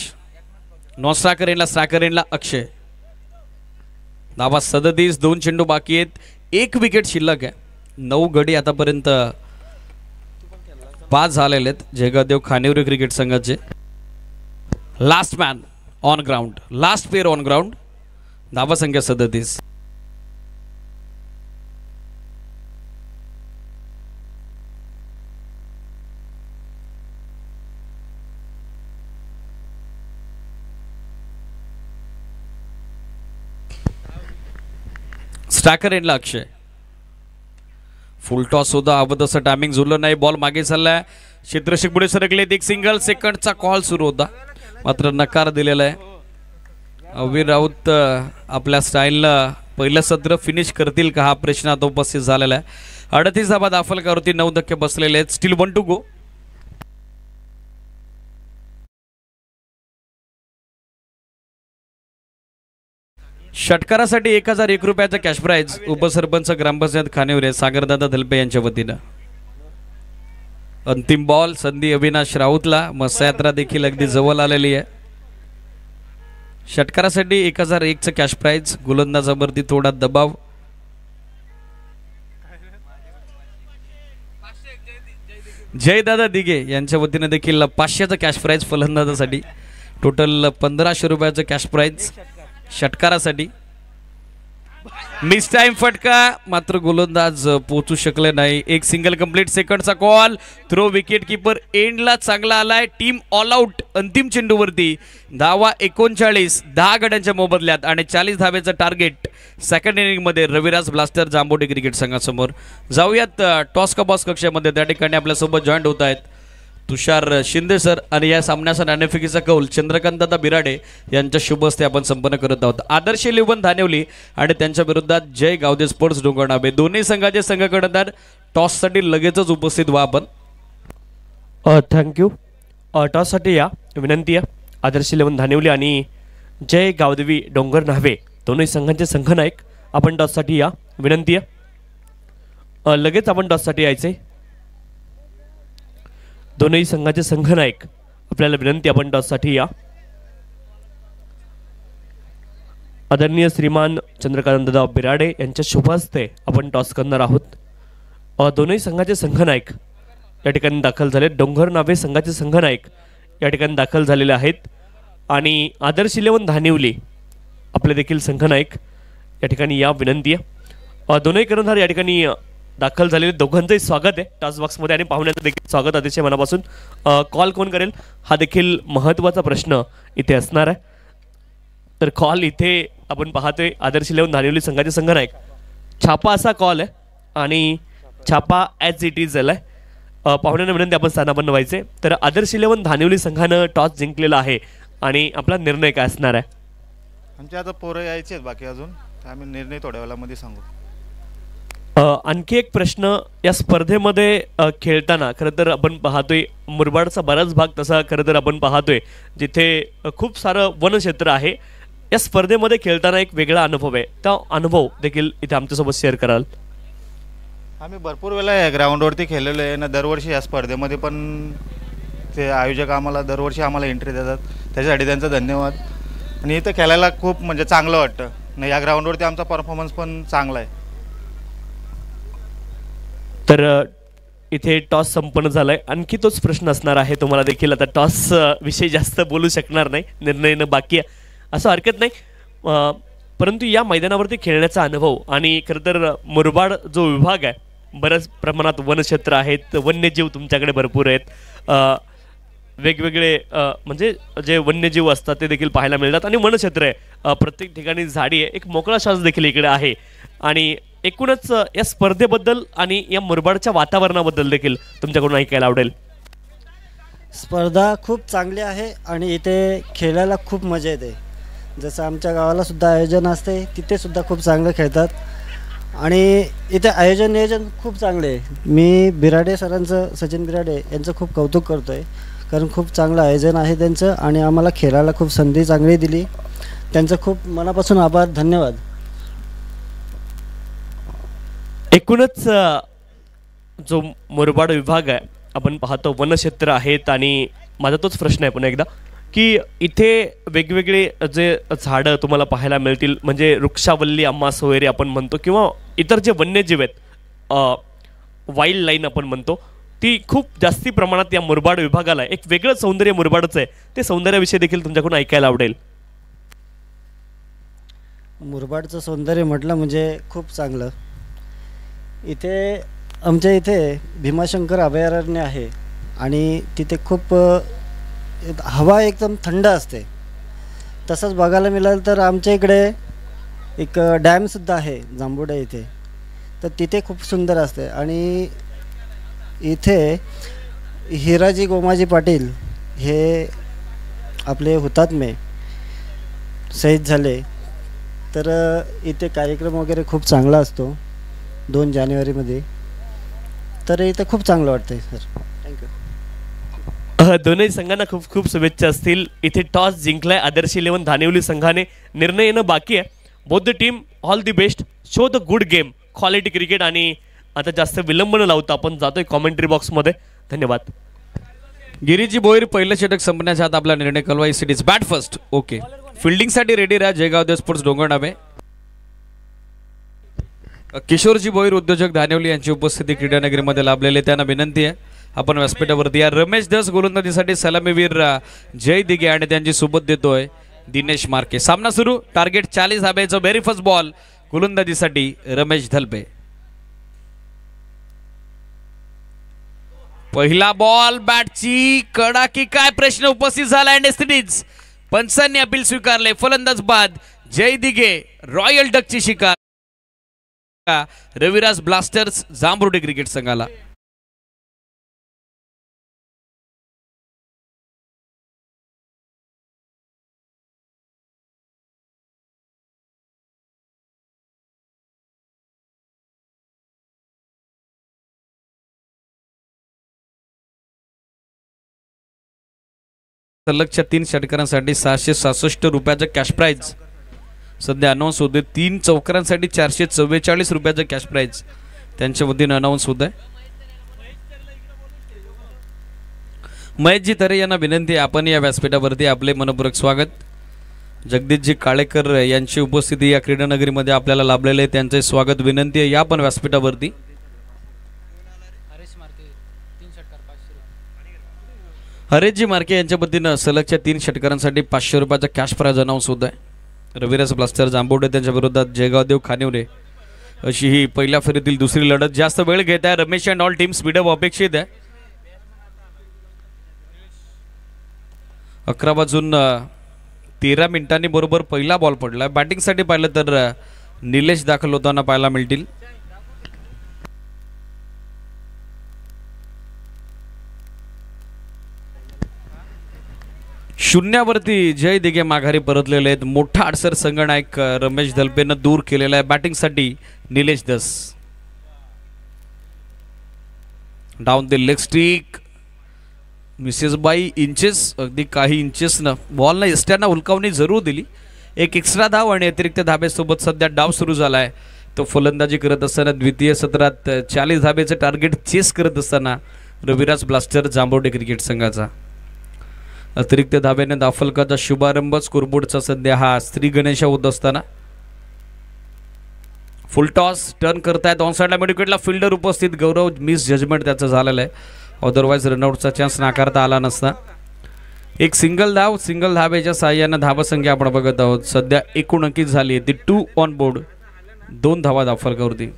नॉन स्ट्रायकर एंडला, स्ट्रायकर एंडला अक्षय. धावा 37, 2 चेंडू बाकी आहेत, 1 विकेट शिल्लक आहे. 9 गडी आतापर्यंत पास झालेले आहेत जयगाव देव खानिवरे क्रिकेट संघाचे. Last man on ground, last player on ground. धावा संख्या 37. स्ट्रायकर एंडला अक्षय. फुल टॉस होता, हवं तसं टायमिंग जुळलं नाही. बॉल मागे चाललाय, क्षेत्ररक्षक पुढे सरकलेत. एक सिंगल सेकंडचा कॉल सुरू होता, मात्र नकार दिलेला आहे. अवीर राऊत आपल्या स्टाईलला पहिलं सत्र फिनिश करतील का हा प्रश्न आता उपस्थित झालेला आहे. 38 धावा दाफलकावरती 9 धक्के बसलेले आहेत. स्टील 1 टू गो. षटकारासाठी 1001 रुपयाचा कॅश प्राइज उपसरपंच ग्रामपंचायत खानिवरे सागरदादा धलपे यांच्या वतीनं. अंतिम बॉल संधी अविनाश राऊतला. मसायात्रा देखील अगदी जवळ आलेली आहे. षटकारासाठी 1001चं कॅश प्राइज. गोलंदाजावरती थोडा दबाव. जयदादा दिघे यांच्या वतीने देखील 500चं कॅश प्राइज फलंदाजासाठी. टोटल 1500 रुपयाचं कॅश प्राइज षटकारासाठी. मिस टाइम फटका, मात्र गोलंदाज पोहोचू शकले नाही. एक सिंगल कंप्लीट. सेकंडचा कॉल. थ्रो विकेट कीपर एंडला चांगला आलाय. टीम ऑल आउट अंतिम चेंडूवरती. धावा 39, 10 गड्यांच्या मोबदल्यात आणि 40 धावेचं टार्गेट सेकंड इनिंग मध्ये रविराज ब्लास्टर जांभोटे क्रिकेट संघासमोर. जाऊयात टॉस का बॉस कक्षामध्ये. त्या ठिकाणी आपल्यासोबत जॉईंट होत आहेत तुषार शिंदे सर आणि या सामन्याचा नाणेफेकीचा कौल चंद्रकांतदादा बिराडे यांच्या शुभ हस्ते आपण संपन्न करत आहोत. आदर्श 11 धानिवली आणि त्यांच्या विरोधात जय गावदे स्पोर्ट्स डोंगरनावे. दोन्ही संघाचे संघ कर्णधार टॉससाठी लगेचच उपस्थित व्हा आपण. थँक्यू. टॉससाठी या विनंती आहे. आदर्श 11 धानिवली आणि जय गावदेवी डोंगरनावे दोन्ही संघांचे संघनायक आपण टॉससाठी या विनंती आहे. लगेच आपण टॉससाठी यायचे. दोन्ही संघाचे संघनायक आपल्याला विनंती आपण टॉससाठी या. आदरणीय श्रीमान चंद्रकांतदादा बिराडे यांच्या शुभ हस्ते आपण टॉस करणार आहोत. दोन्ही संघाचे संघनायक या ठिकाणी दाखल झाले. डोंगरनावे संघाचे संघनायक या ठिकाणी दाखल झालेले आहेत आणि आदर्श 11 धानिवली आपले देखील संघनायक या ठिकाणी या विनंती आहे. दोन्ही कर्णधार या ठिकाणी दाखल झालेले. दोघांचंही स्वागत आहे टॉस बॉक्समध्ये आणि पाहुण्यांचं देखील स्वागत अतिशय मनापासून. कॉल कोण करेल हा देखील महत्त्वाचा प्रश्न इथे असणार आहे. तर कॉल इथे आपण पाहतोय आदर्श 11 धानिवली संघाचे संघनायक. छापा असा कॉल आहे आणि छापा ॲज इट इज झाला आहे. पाहुण्यांना विनंती आपण स्थानापन्न व्हायचे. तर आदर्श 11 धानिवली संघानं टॉस जिंकलेला आहे आणि आपला निर्णय काय असणार आहे. आमचे आता पोरं यायचे आहेत बाकी अजून, आम्ही निर्णय थोड्या वेळामध्ये सांगू. आणखी एक प्रश्न. या स्पर्धेमध्ये खेळताना खरं तर आपण पाहतोय मुरबाडचा बराच भाग तसा खरं तर आपण पाहतोय जिथे खूप सारं वनक्षेत्र आहे. या स्पर्धेमध्ये खेळताना एक वेगळा अनुभव आहे. त्या अनुभव देखील इथे आमच्यासोबत शेअर कराल. आम्ही भरपूर वेळा या ग्राउंडवरती खेळलेलो आहे ना. दरवर्षी या स्पर्धेमध्ये पण ते आयोजक आम्हाला दरवर्षी आम्हाला एंट्री देतात, त्याच्यासाठी त्यांचा धन्यवाद. आणि इथं खेळायला खूप म्हणजे चांगलं वाटतं ना. या ग्राउंडवरती आमचा परफॉर्मन्स पण चांगला आहे. तर इथे टॉस संपन्न झालाय. आणखी तोच प्रश्न असणार आहे तुम्हाला देखील. आता टॉस विषयी जास्त बोलू शकणार नाही, निर्णय न बाकी आहे असं हरकत नाही. परंतु या मैदानावरती खेळण्याचा अनुभव आणि खरं तर मुरबाड जो विभाग आहे बऱ्याच प्रमाणात वनक्षेत्र आहेत, वन्यजीव तुमच्याकडे भरपूर आहेत. वेगवेगळे म्हणजे जे वन्यजीव असतात ते देखील पाहायला मिळतात आणि वनक्षेत्र आहे. प्रत्येक ठिकाणी झाडी आहे. एक मोकळा श्वास देखील इकडे आहे आणि एकूणच या स्पर्धेबद्दल आणि या मुरबाडच्या वातावरणाबद्दल देखील तुमच्याकडून ऐकायला आवडेल. स्पर्धा खूप चांगली आहे आणि इथे खेळायला खूप मजा येते. जसं आमच्या गावाला सुद्धा आयोजन असते, तिथे सुद्धा खूप चांगलं खेळतात आणि इथे आयोजन नियोजन खूप चांगले आहे. मी बिराडे सरांचं, सचिन बिराडे यांचं खूप कौतुक करतो आहे, कारण खूप चांगलं आयोजन आहे त्यांचं आणि आम्हाला खेळायला खूप संधी चांगली दिली. त्यांचं खूप मनापासून आभार, धन्यवाद. एकूणच जो मुरबाड विभाग आहे आपण पाहतो वनक्षेत्र आहेत आणि माझा तोच प्रश्न आहे पुन्हा एकदा की इथे वेगवेगळे जे झाडं तुम्हाला पाहायला मिळतील, म्हणजे वृक्षावल्ली आम्हा सोयरे आपण म्हणतो किंवा इतर जे वन्यजीव आहेत, वाईल्ड लाईन आपण म्हणतो, ती खूप जास्ती प्रमाणात या मुरबाड विभागाला एक वेगळं सौंदर्य मुरबाडचं आहे. ते सौंदर्याविषयी देखील तुमच्याकडून ऐकायला आवडेल. मुरबाडचं सौंदर्य म्हटलं म्हणजे खूप चांगलं. इथे आमच्या इथे भीमाशंकर अभयारण्य आहे आणि तिथे खूप हवा एकदम थंड असते. तसंच बघायला मिळालं तर आमच्या इकडे एक डॅमसुद्धा आहे जांभुडे इथे, तर तिथे खूप सुंदर असते. आणि इथे हिराजी गोमाजी पाटील हे आपले हुतात्मे शहीद झाले, तर इथे कार्यक्रम वगैरे खूप चांगला असतो 2 जानेवारीमध्ये. तर इथे खूप चांगलं वाटतं आहे सर. थँक्यू. दोन्ही संघांना खूप खूप शुभेच्छा असतील. इथे टॉस जिंकलाय आदर्श 11 धानिवली संघाने. निर्णय येणं बाकी आहे. Both the team all the best. Show the good game, quality cricket. आणि आता जास्त विलंब न लावता आपण जातोय कॉमेंट्री बॉक्समध्ये. धन्यवाद. गिरीजी भोईर पहिलं षटक संपण्याच्या आत आपला निर्णय कळवा. Cities bat first. ओके, फिल्डिंगसाठी रेडी राहा. जयगाव देव स्पोर्ट्स डोंगरनामे. किशोरजी भोईर उद्योजक धानिवली यांची उपस्थिती क्रीडानगरीमध्ये लाभलेले, त्यांना विनंती आहे आपण व्यासपीठावरती या. रमेश दस गोलंदाजीसाठी सलामीवीर जय दिघे आणि त्यांची सोबत देतोय दिनेश मार्के. सामना सुरू. टार्गेट 40 धाब्याचं. व्हेरी फर्स्ट बॉल गोलंदाजीसाठी रमेश धलपे. पहिला बॉल बॅटची कडा की काय प्रश्न उपस्थित झाला. सिटीज पंचांनी अपील स्वीकारले. फलंदाज बाद जय दिघे रॉयल डकची शिकार रविराज ब्लास्टर्स जांभरुडे क्रिकेट संघाला. सलगच्या 3 षटकारांसाठी 667 रुपयाचं कॅश प्राइज सध्या अनाऊन्स होते. 3 चौकारांसाठी 444 रुपयाचं कॅश प्राइज त्यांच्या वतीने अनाऊन्स होत आहे. महेशजी तरे यांना विनंती आहे आपण या व्यासपीठावरती आपले मनपूर्वक स्वागत. जगदीशजी काळेकर यांची उपस्थिती या क्रीडानगरीमध्ये आपल्याला लाभलेले, त्यांचे स्वागत विनंती आहे. या पण व्यासपीठावरती. हरेशजी मार्के यांच्या वतीनं सलगच्या 3 षटकारांसाठी 500 रुपयाचा कॅश प्राइज अनाऊन्स होत आहे. रविराज ब्लास्टर जांभोडे त्यांच्या विरोधात जयगाव देव खानिवरे अशी ही पहिल्या फेरीतील दुसरी लढत. जास्त वेळ घेत आहे Ramesh and all team. Speed up अपेक्षित आहे. 11 वाजून 13 मिनिटांनी बरोबर पहिला बॉल पडला. बॅटिंगसाठी पाहिलं तर निलेश दाखल होताना पाहायला मिळतील. शून्यावरती जय दिघे माघारी परतलेले आहेत. मोठा अडसर संघनायक रमेश धलपेनं दूर केलेला आहे. बॅटिंगसाठी निलेश दस. Down the leg stick Mrs बाई इंचेस, अगदी काही इंचेस न बॉलनं एसट्यांना हुलकावणी जरूर दिली. एक एक्स्ट्रा धाव आणि अतिरिक्त धाब्यासोबत सध्या डाव सुरू झाला आहे. तो फलंदाजी करत असताना द्वितीय सत्रात 40 धाब्याचं टार्गेट चेस करत असताना रविराज ब्लास्टर जांभोडे क्रिकेट संघाचा. अतिरिक्त धाब्याने दाफलकाचा शुभारंभ. स्कोरबोर्डचा सध्या हा श्री गणेश होत असताना फुल टॉस टर्न करतायत. ऑन साईडला मिड विकेटला फिल्डर उपस्थित. गौरव मिस जजमेंट त्याचं झालेलं आहे. अदरवाईज रनआउटचा चान्स नाकारता आला नसता. एक सिंगल धाव. सिंगल धाब्याच्या साहाय्यानं धावसंख्या आपण बघत आहोत. सध्या एकूण अंकित झाली आहे ती 2 ऑन बोर्ड. 2 धावा दाफलकावरती.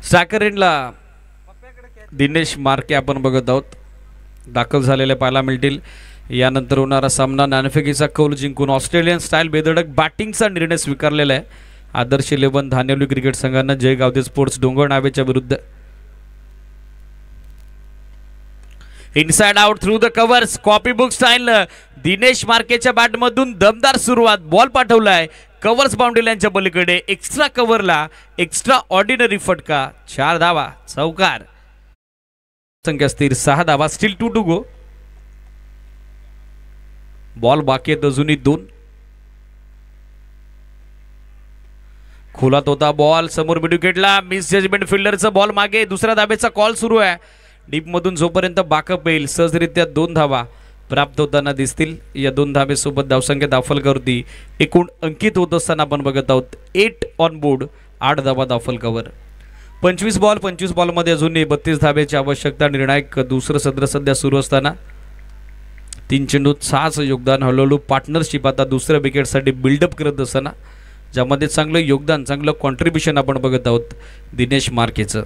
स्ट्रायकर एंडला दिनेश मार्के आपण बघत आहोत. दाखल झालेले पाहायला मिळतील. यानंतर होणारा सामना नाणेफेकीचा कौल जिंकून ऑस्ट्रेलियन स्टाईल बेधडक बॅटिंगचा निर्णय स्वीकारलेला आहे आदर्श 11 धानेवली क्रिकेट संघानं जय गावदे स्पोर्ट्स डोंगर नावेच्या विरुद्ध. Inside out through the covers copy book style Dinesh मार्केच्या बॅटमधून दमदार सुरुवात. बॉल पाठवलाय कव्हर्स बाउंड्री लाईनच्या पलीकडे एक्स्ट्रा कव्हरला एक्स्ट्रा ऑर्डिनरी फटका. 4 धावा चौकार. संख्या स्थिर 6 धावा. Steel 2 to go. बॉल बाकी आहेत अजूनही 2. खोलात होता बॉल समोर मिड विकेटला मिस जजमेंट फिल्डरचा बॉल मागे. दुसऱ्या धाब्याचा कॉल सुरू आहे. डीप मधून जोपर्यंत बाकअप येईल सहजरित्या 2 धावा प्राप्त होताना दिसतील. या 2 धाबेसोबत धावसंख्या दाफलकरती एकूण अंकित होत असताना आपण बघत आहोत 8 ऑन बोर्ड 8 धावा दाफलकावर. 25 बॉल 25 बॉलमध्ये अजूनही 32 धाब्याची आवश्यकता. निर्णायक दुसरं सत्र सध्या सुरू असताना 3 चेंडूत 6चं योगदान. हळूहळू पार्टनरशिप आता दुसऱ्या विकेटसाठी बिल्डअप करत असताना ज्यामध्ये चांगलं योगदान चांगलं कॉन्ट्रीब्युशन आपण बघत आहोत दिनेश मार्केचं.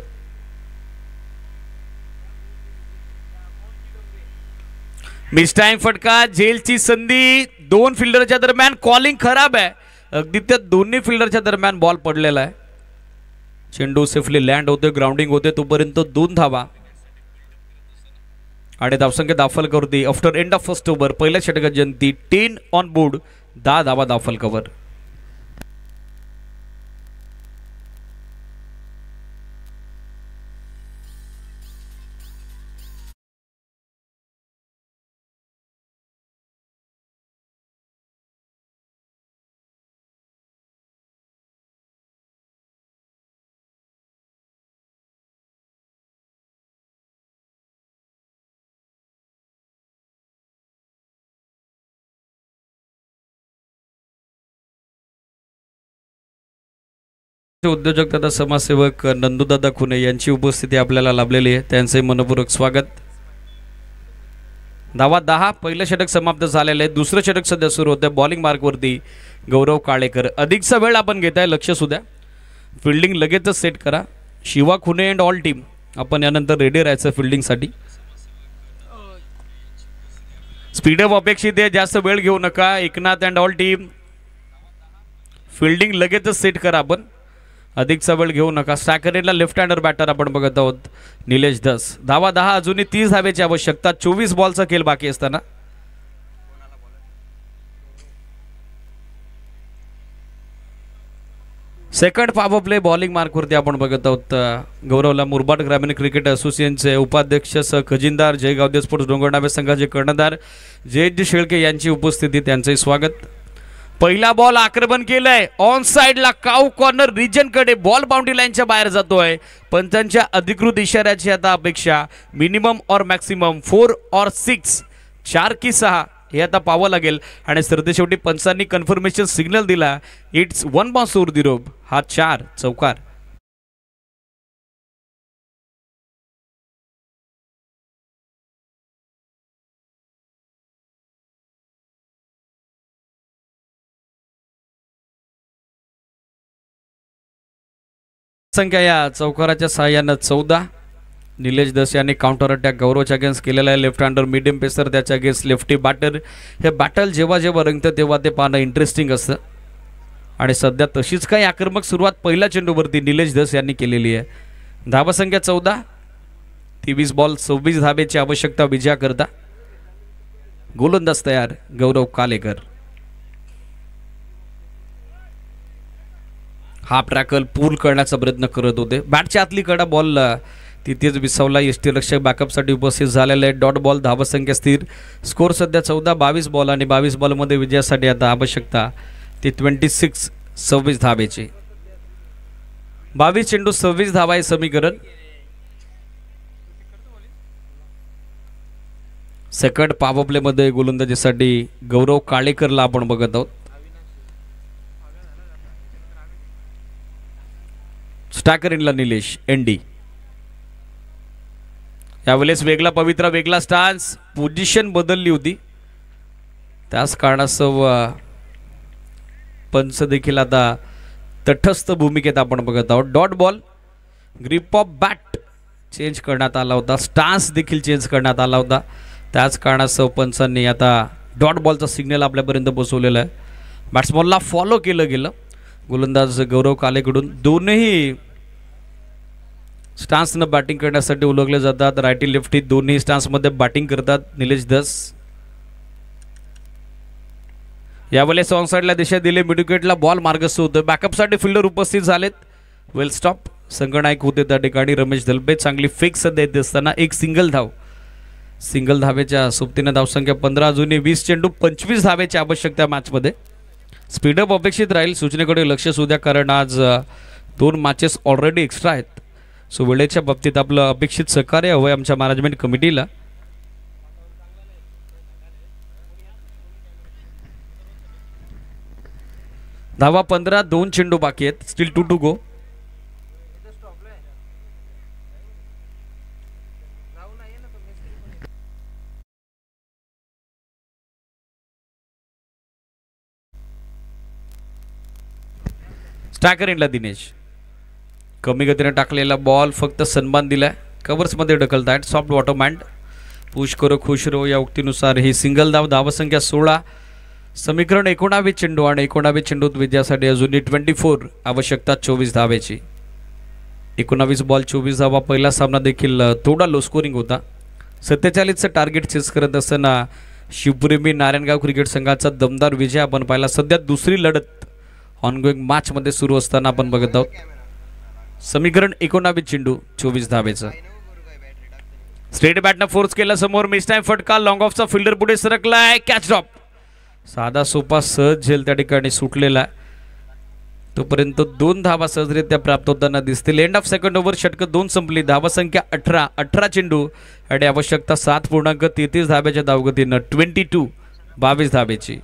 मिस टाइम फटका. झेलची संधी 2 फिल्डरच्या दरम्यान. कॉलिंग खराब आहे. अगदी त्या दोन्ही फिल्डरच्या दरम्यान बॉल पडलेला आहे. चेंडू सेफली लँड होते ग्राउंडिंग होते तोपर्यंत 2 धावा आणि धावसंख्या दाफलकरती after end of first over पहिल्या षटकात जयंती 10 ऑन बोर्ड 10 धावा दाफलकावर. उद्योजक तथा समाजसेवक नंदूदादा खुने यांची उपस्थिती आपल्याला लाभलेली आहे. त्यांचे मनपूर्वक स्वागत. धावा 10. पहिलं षटक समाप्त झालेलं आहे. दुसरं षटक सध्या सुरू होतं. बॉलिंग मार्कवरती गौरव काळेकर. अधिकचा वेळ आपण घेताय लक्ष सुद्धा. फिल्डिंग लगेचच सेट करा. शिवा खुने अँड ऑल टीम आपण यानंतर रेडी राहायचं फिल्डिंगसाठी. स्पीडअप अपेक्षित आहे. जास्त वेळ घेऊ नका. Eknath and all team fielding लगेचच सेट करा. आपण अधिकचा वेळ घेऊ नका. स्टॅकरेला लेफ्ट हँडर बॅटर आपण बघत आहोत निलेश धस. धावा 10. अजूनही 30 धावेची आवश्यकता. 24 बॉलचा खेळ बाकी असताना सेकंड पॉवर प्ले बॉलिंग मार्कवरती आपण बघत आहोत. गौरवला मुरबाड ग्रामीण क्रिकेट असोसिएशनचे उपाध्यक्ष सह खजिनदार जय गावदे स्पोर्ट्स डोंगर नावे संघाचे कर्णधार जयजी शेळके यांची उपस्थिती. त्यांचंही स्वागत. पहिला बॉल आक्रमण केलंय ऑन साइडला काऊ कॉर्नर रिजन कडे. बॉल बाउंड्री लाईनच्या बाहेर जातोय. पंचांच्या अधिकृत इशाऱ्याची आता अपेक्षा. मिनिमम और मॅक्सिमम 4 और 6 4 की 6 हे आता पाहावं लागेल. आणि सरतेशेवटी पंचांनी कन्फर्मेशन सिग्नल दिला. इट्स 1 बाउंस ओव्हर दी रोप. हा 4 चौकार. संख्या या चौकाराच्या सहाय्यानं 14. निलेश दस यांनी काउंटर अटॅक गौरवच्या अगेन्स्ट केलेला आहे. लेफ्ट हँडर मीडियम पेसर त्याच्या अगेन्स्ट लेफ्टी बॅटर. हे बॅटल जेव्हा जेव्हा रंगतं तेव्हा ते पाहणं इंटरेस्टिंग असतं. आणि सध्या तशीच काही आक्रमक सुरुवात पहिल्या चेंडूवरती निलेश दस यांनी केलेली आहे. धावसंख्या 14. 23 बॉल 26 धाबेची आवश्यकता विजयाकरता. गोलंदाज तयार गौरव कालेकर. हाफ ट्रॅकल पूल करण्याचा प्रयत्न करत होते. बॅटच्या आतली कडा बॉल तिथेच विसावला. यष्टीरक्षक बॅकअपसाठी उपस्थित झालेला आहे. Dot ball. धावसंख्या स्थिर. स्कोर सध्या 14. 22 बॉल आणि 22 बॉलमध्ये विजयासाठी आता आवश्यकता ती 26 धावेची. 22 चेंडू 26 धावा हे समीकरण. सेकंड पॉवर प्ले मध्ये गोलंदाजीसाठी गौरव काळेकरला आपण बघत आहोत. स्टॅकर इनला निलेश एनडी. यावेळेस वेगळा पवित्रा वेगळा स्टान्स. पोझिशन बदलली होती त्याच कारणास्तव पंच देखील आता तटस्थ भूमिकेत आपण बघत आहोत. Dot ball. Grip of bat change करण्यात आला होता. स्टान्स देखील चेंज करण्यात आला होता. त्याच कारणास्तव पंचांनी आता डॉट बॉलचा सिग्नल आपल्यापर्यंत पोहोचवलेला आहे. बॅट्समॉनला फॉलो केलं गेलं. गोलंदाज गौरव कालेकडून दोन्ही स्टान्सनं बॅटिंग करण्यासाठी ओळखले जातात. रायटी लेफ्टी दोन्ही स्टान्समध्ये बॅटिंग करतात निलेश दस. यावेळेस ऑन साईडला दिशा दिली. मिड विकेटला बॉल मार्गस्थ होतं. बॅकअपसाठी फिल्डर उपस्थित झालेत. वेल स्टॉप. संगनायक होते त्या ठिकाणी. रमेश दलबे चांगली फिक्स देत असताना एक सिंगल धाव. सिंगल धावेच्या सोबतीनं धावसंख्या 15 अजूनही 20 चेंडू 25 धावेची आवश्यकता मॅचमध्ये. स्पीडअप अपेक्षित राहील. सूचनेकडे लक्ष असू द्या कारण आज 2 मॅचेस ऑलरेडी एक्स्ट्रा आहेत. सो वेळेच्या बाबतीत आपलं अपेक्षित सहकार्य हवं आहे आमच्या मॅनेजमेंट कमिटीला. धावा 15, 2 चेंडू बाकी आहेत. Still 2 to go. स्टॅकर इनला दिनेश. कमी गतीने टाकलेला बॉल फक्त सन्मान दिलाय. कव्हर्समध्ये ढकलतायत. Soft bottom hand. पुश करो खुश रो या उक्तीनुसार ही सिंगल धाव. धावसंख्या 16. समीकरण 19 चेंडू आणि 19 चेंडूत विजयासाठी अजूनही 24 आवश्यकता 24 धावेची. 19 बॉल 24 धावा. पहिला सामना देखील थोडा लो स्कोरिंग होता. 47चं टार्गेट चेस करत असताना शिवप्रेमी नारायणगाव क्रिकेट संघाचा दमदार विजय आपण पाहिला. सध्या दुसरी लढत ऑनगोईंग मॅचमध्ये सुरू असताना आपण बघत आहोत. समीकरण 19 चेंडू 24 धावेचं. स्ट्रेट बॅटनं फोर्स केला समोर. मिस टाइम फटका. लॉंग ऑफचा फिल्डर पुढे सरकलाय. Catch drop. साधा सोपा सहज झेल त्या ठिकाणी सुटलेला. तोपर्यंत 2 धावा सहजरित्या प्राप्त होताना दिसतील. End of second over. षटक 2 संपली. धावसंख्या 18 चेंडू आणि आवश्यकता 7.33 धाब्याच्या धावगतीनं 22 धावेची.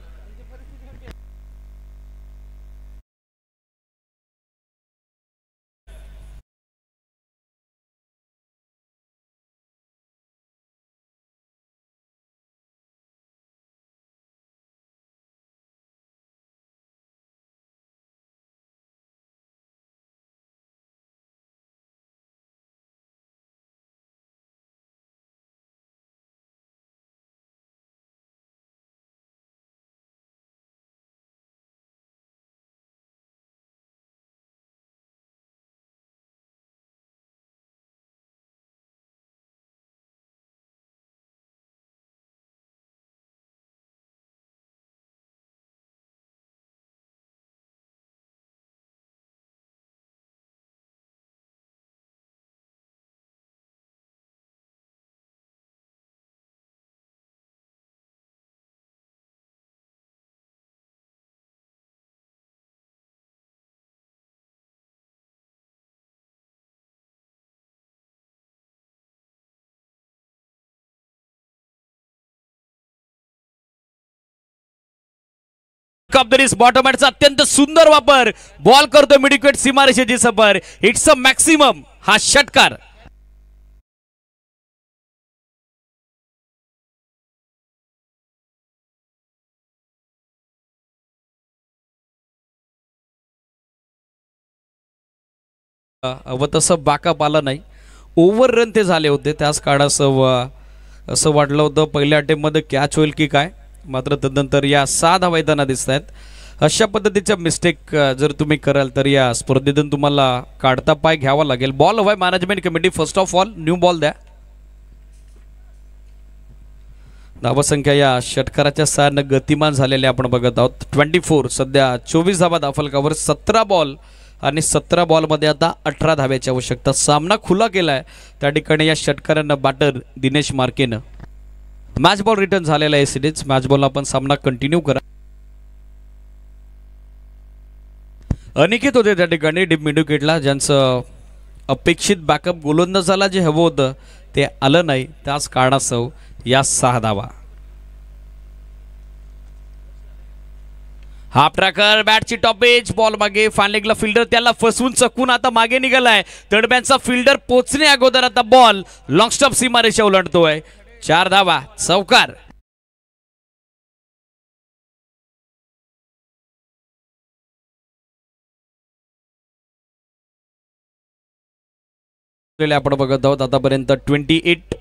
बॉटम हँडचा अत्यंत सुंदर वापर. बॉल करतो मिडविकेट सीमारेषेची सफर. It's a maximum. हा षटकार. तसं बॅकअप आला नाही. ओव्हर रन ते झाले होते. त्याच काळासह असं वाटलं होतं पहिल्या अटेम्प्टमध्ये कॅच होईल की काय. मात्र तदनंतर या 6 धावा येताना दिसत आहेत. अशा पद्धतीच्या मिस्टेक जर तुम्ही कराल तर या स्पर्धेतून तुम्हाला काढता पाय घ्यावा लागेल. बॉल हवाय management committee. First of all new ball द्या. धावसंख्या या षटकाराच्या साहाय्याने गतिमान झालेले आपण बघत आहोत. 24. सध्या 24 धावा धावफलकावर. 17 बॉल आणि 17 बॉलमध्ये आता 18 धाव्याची आवश्यकता. सामना खुला केलाय त्या ठिकाणी या षटकारानं बॅटर दिनेश मार्केनं. मॅच बॉल रिटर्न झालेला आहे सिरीज. मॅच बॉल आपण सामना कंटिन्यू करा. अनिकेत होते त्या ठिकाणी डीप मिड विकेटला. ज्यांचं अपेक्षित बॅकअप गोलंदाजाला जे हवं होतं ते आलं नाही. त्याच कारणास्तव या 6 धावा. Half tracker. बॅटची टॉपेज. बॉल मागे. फानलेगला फिल्डर त्याला फसवून चकून आता मागे निघालाय. दरम्यानचा फिल्डर पोचणे अगोदर आता बॉल लॉंग स्टॉप सीमारेषा ओलांडतोय. 4 धावा. चौकार. आपण बघत आहोत आतापर्यंत 28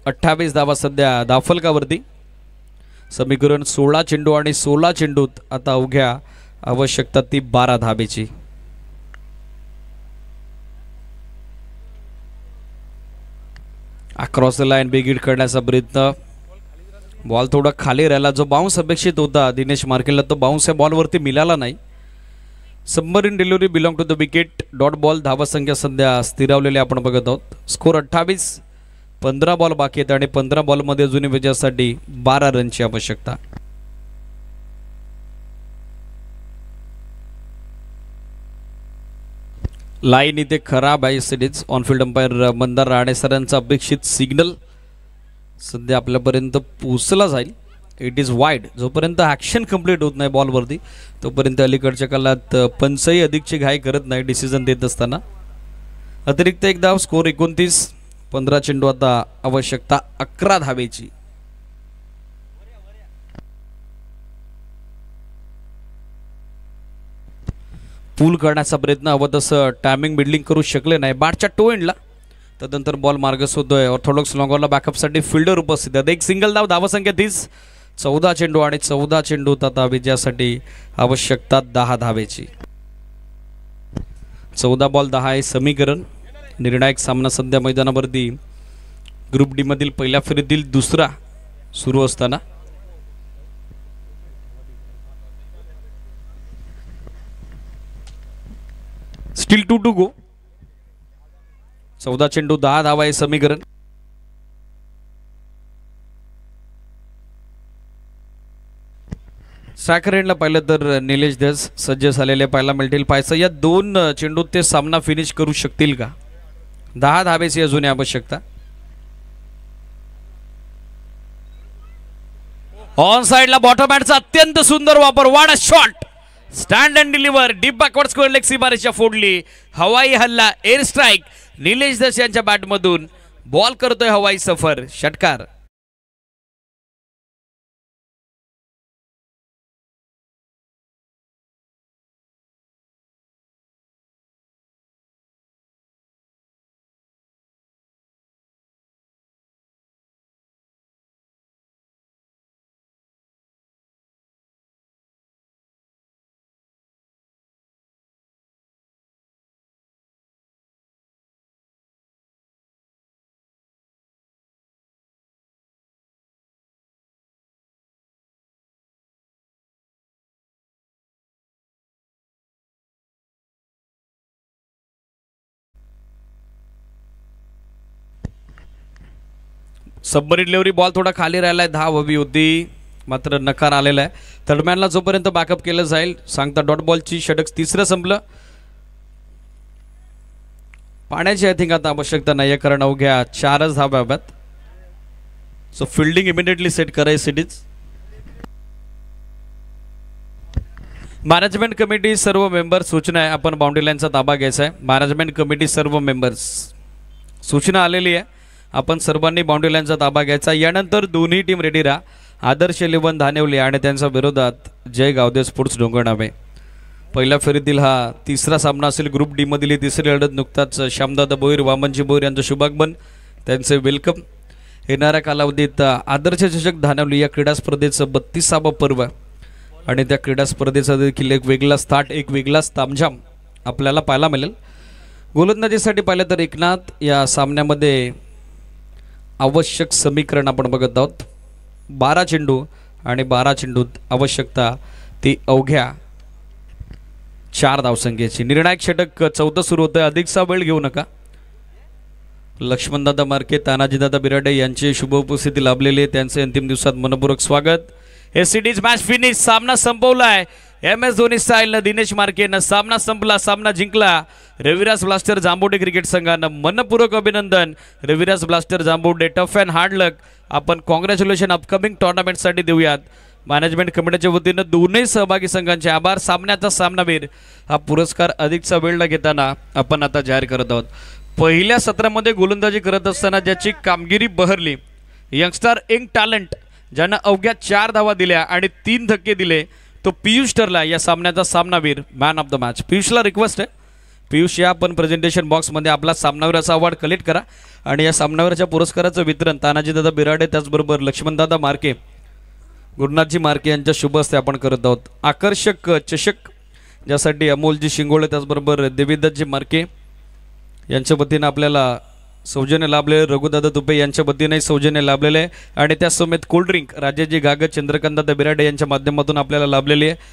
28 धावा सध्या धावफलकावरती. समीकरण 16 चेंडू आणि 16 चेंडूत आता अवघ्या आवश्यकता ती 12 धावेची. Across the line big hit करण्याचा प्रयत्न. बॉल थोडा खाली राहिला. जो बाउन्स अपेक्षित होता दिनेश मार्केलला तो बाउन्स या बॉलवरती मिळाला नाही. Submarine delivery belong to the wicket. Dot ball. धावसंख्या सध्या स्थिरावलेली आपण बघत आहोत. स्कोर 28. 15 बॉल बाकी आहेत आणि 15 बॉलमध्ये अजूनही विजयासाठी 12 रनची आवश्यकता. लाईन इथे खराब आहे. CDs on-field umpire Mandar Rane सरांचा अपेक्षित सिग्नल सध्या आपल्यापर्यंत पोचला जाईल. It is wide. जोपर्यंत ॲक्शन कंप्लीट होत नाही बॉलवरती तोपर्यंत अलीकडच्या काळात पंचही अधिकची घाई करत नाही डिसिजन देत असताना. अतिरिक्त एक धाव. स्कोर 29. 15 चेंडू आता आवश्यकता 11 धावेची. पूल करण्याचा प्रयत्न. हवं तसं टायमिंग बिल्डिंग करू शकले नाही. बॅटच्या टो एंडला. तदनंतर बॉल मार्गस होतोय. ऑर्थोडॉक्स लॉंगॉनला बॅकअपसाठी फिल्डर उपस्थित आहेत. एक सिंगल धाव. धावसंख्या 30. 14 चेंडू आणि 14 चेंडूत आता विजयासाठी आवश्यकता 10 धावेची. 14 बॉल 10 आहे समीकरण. निर्णायक सामना सध्या मैदानावरती ग्रुप डी मधील पहिल्या फेरीतील दुसरा सुरू असताना स्टील 2 टू गो. 14 चेंडू 10 धावा आहे समीकरण. स्ट्रायकर एंडला पाहिलं तर निलेश धस सज्ज झालेले पाहायला मिळतील. पाहायचं या 2 चेंडूत ते सामना फिनिश करू शकतील का. 10 धावेची अजूनही आवश्यकता. ऑन साइडला बॉटम बॅटचा अत्यंत सुंदर वापर. वाड a shot. Stand and deliver. Deep backward square leg सीमारेषा फोडली. हवाई हल्ला. Air strike. निलेश धस यांच्या बॅटमधून बॉल करतोय हवाई सफर. षटकार. Submarine delivery. बॉल थोडा खाली राहिलाय. धाव हवी होती मात्र नकार आलेला आहे. थर्डमॅनला जोपर्यंत बॅकअप केलं जाईल सांगता डॉट बॉलची षटक 3रं संपलं. पाण्याची आय थिंक आता आवश्यकता नाही आहे कारण अवघ्या 4च धावा हव्यात. सो फिल्डिंग इमिडिएटली सेट करायची सिटीज. मॅनेजमेंट कमिटी सर्व मेंबर्स सूचना आहे आपण बाउंड्री लाईनचा ताबा घ्यायचा आहे. मॅनेजमेंट कमिटी सर्व मेंबर्स सूचना आलेली आहे आपण सर्वांनी बाउंड्री लाईनचा ताबा घ्यायचा. यानंतर दोन्ही टीम रेडी राहा. आदर्श 11 धानेवली आणि त्यांच्या विरोधात जय गावदे स्पोर्ट्स डोंगरनावे. पहिल्या फेरीतील हा 3रा सामना असेल. ग्रुप डी मधील तिसरी लढत. नुकताच श्यामदादा भोईर वामनजी भोईर यांचं शुभागमन त्यांचे वेलकम. येणाऱ्या कालावधीत आदर्श चषक धानेवली या क्रीडा स्पर्धेचं 32वा पर्व आणि त्या क्रीडा स्पर्धेचा देखील एक वेगळा स्टार्ट एक वेगळा तामझाम आपल्याला पाहायला मिळेल. गोलंदाजीसाठी पाहिलं तर एकनाथ या सामन्यामध्ये आवश्यक समीकरण आपण बघत आहोत. 12 चेंडू आणि 12 चेंडूत आवश्यकता ती अवघ्या 4 धावसंख्येची. निर्णायक षटक 14 सुरू होतं. अधिकचा वेळ घेऊ नका. लक्ष्मणदादा मार्के तानाजीदादा बिराडे यांचे शुभ उपस्थिती लाभलेले त्यांचे अंतिम दिवसात मनपूर्वक स्वागत. हे सिटीज मॅच फिनिश. सामना संपवलाय. MS धोनी स्टाईलनं दिनेश मार्केनं सामना संपला. सामना जिंकला. रविराज ब्लास्टर जांभोडे क्रिकेट संघानं मनपूर्वक अभिनंदन. Raviraj blaster Jambhode tough and hard luck. आपण कॉंग्रॅच्युलेशन अपकमिंग टुर्नामेंटसाठी देऊयात. मॅनेजमेंट कमिटीच्या वतीनं दोन्ही सहभागी संघांचे आभार. सामन्याचा सामनावीर हा पुरस्कार अधिकचा वेळ न घेताना आपण आता जाहीर करत आहोत. पहिल्या सत्रामध्ये गोलंदाजी करत असताना ज्याची कामगिरी बहरली यंगस्टर यंग टॅलेंट ज्यानं अवघ्या 4 धावा दिल्या आणि 3 धक्के दिले तो पियुष ठरला या सामन्याचा सामनावीर मॅन ऑफ द मॅच. पियुषला रिक्वेस्ट आहे पियुष या पण प्रेझेंटेशन बॉक्समध्ये आपला सामनावीराचा अवॉर्ड कलेक्ट करा आणि या सामनावीराच्या पुरस्काराचं वितरण तानाजीदादा बिराडे त्याचबरोबर लक्ष्मणदादा मार्के गुरुनाथजी मार्के यांच्या शुभ हस्ते आपण करत आहोत. आकर्षक चषक ज्यासाठी अमोलजी शिंगोळे त्याचबरोबर देवीदासजी मार्के यांच्या वतीनं आपल्याला सौजन्य लाभलेले, रघुदादा तुपे यांच्या वतीने सौजन्य लाभलेले आहे आणि त्या समेत कोल्ड्रिंक राजाजी गागत चंद्रकांतदादा बिराडे यांच्या माध्यमातून आपल्याला लाभलेली आहे.